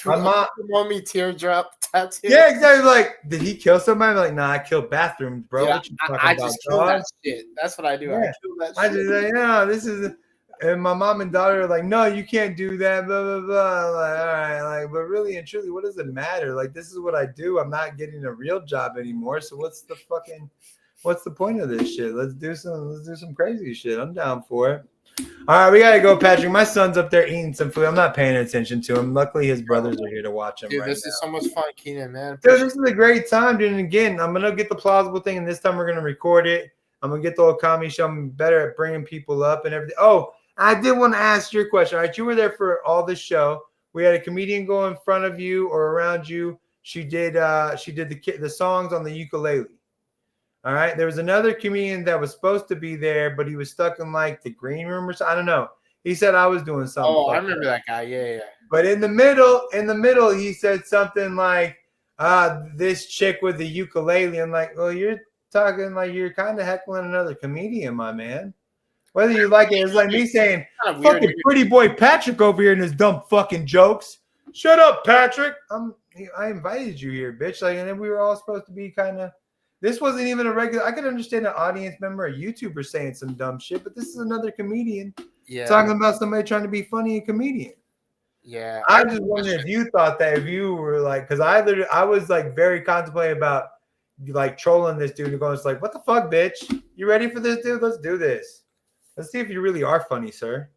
My mom, me teardrop tattoo. Yeah, exactly. Like, did he kill somebody? I'm like, nah, I killed bathrooms, bro. Yeah, what you talking I about, just kill that shit. That's what I do. Yeah. I kill that shit. I just like, no, this is. And my mom and daughter are like, no, you can't do that, blah, blah, blah. I'm like, all right, like, but really and truly, what does it matter? Like, this is what I do. I'm not getting a real job anymore. So what's the point of this shit? Let's do some crazy shit. I'm down for it. All right, we gotta go, Patrick. My son's up there eating some food. I'm not paying attention to him. Luckily, his brothers are here to watch him. Dude, this is so much fun, Keenan, man. Dude, this is a great time, dude. And again, I'm gonna get the plausible thing, and this time we're gonna record it. I'm gonna get the whole comedy show. I'm better at bringing people up and everything. Oh, I did want to ask your question. All right, you were there for all this show. We had a comedian go in front of you or around you. She did the songs on the ukulele. All right. There was another comedian that was supposed to be there, but he was stuck in like the green room or something. I don't know. He said I was doing something. Oh, I remember that guy. Yeah. But in the middle, he said something like, this chick with the ukulele. I'm like, well, you're talking like you're kind of heckling another comedian, my man. Whether you like it, it's like me saying, fucking pretty boy Patrick over here and his dumb fucking jokes. Shut up, Patrick. I invited you here, bitch. Like, and then we were all supposed to be kind of. This wasn't even a regular. I could understand an audience member, a YouTuber saying some dumb shit, but this is another comedian talking about somebody trying to be funny and comedian. Yeah, I just wondered if you thought that, if you were like, because I was like very contemplating about like trolling this dude and going, it's like, what the fuck, bitch? You ready for this, dude? Let's do this. Let's see if you really are funny, sir.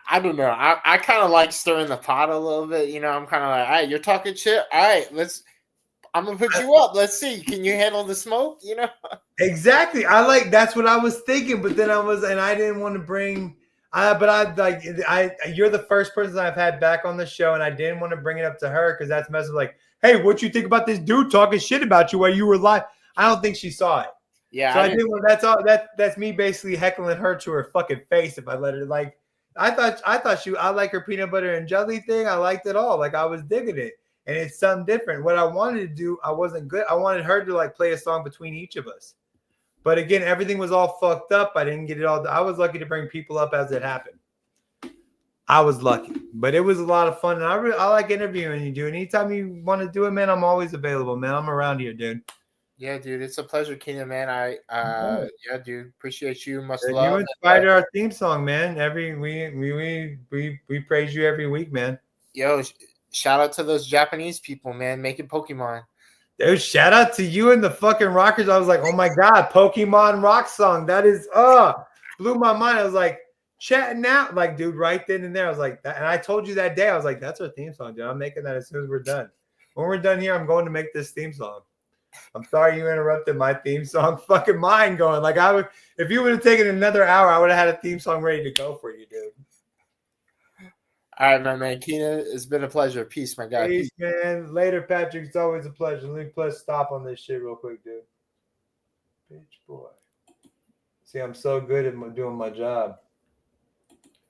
I don't know. I kind of like stirring the pot a little bit. You know, I'm kind of like, all right, you're talking shit. All right, I'm gonna put you up. Let's see. Can you handle the smoke? You know. Exactly. That's what I was thinking, but then I didn't want to bring. You're the first person I've had back on the show, and I didn't want to bring it up to her because that's messing like, hey, what you think about this dude talking shit about you while you were live? I don't think she saw it. Yeah, So I didn't. That's all. That's me basically heckling her to her fucking face if I let her. Like, I thought I like her peanut butter and jelly thing. I liked it all. Like I was digging it, and it's something different. What I wanted to do, I wasn't good. I wanted her to like play a song between each of us. But again, everything was all fucked up. I didn't get it all. I was lucky to bring people up as it happened. I was lucky, but it was a lot of fun. And I like interviewing you, dude. Anytime you want to do it, man, I'm always available, man. I'm around here, dude. Yeah, dude, it's a pleasure, Keenan, man. Yeah, dude, appreciate you. Much And love. you inspired our theme song, man. We praise you every week, man. Yo, shout out to those Japanese people, man, making Pokemon. Dude, shout out to you and the fucking rockers. I was like, oh my god, Pokemon rock song. That is blew my mind. I was like, ChattN OUT, like, dude, right then and there. I was like, that, and I told you that day, I was like, that's our theme song, dude. I'm making that as soon as we're done. When we're done here, I'm going to make this theme song. I'm sorry you interrupted my theme song. Fucking mind going. Like I would, if you would have taken another hour, I would have had a theme song ready to go for you, dude. All right, my man, Keenan, it's been a pleasure. Peace, my guy. Peace, man. Later, Patrick. It's always a pleasure. Let me press stop on this shit real quick, dude. Bitch boy. See, I'm so good at doing my job.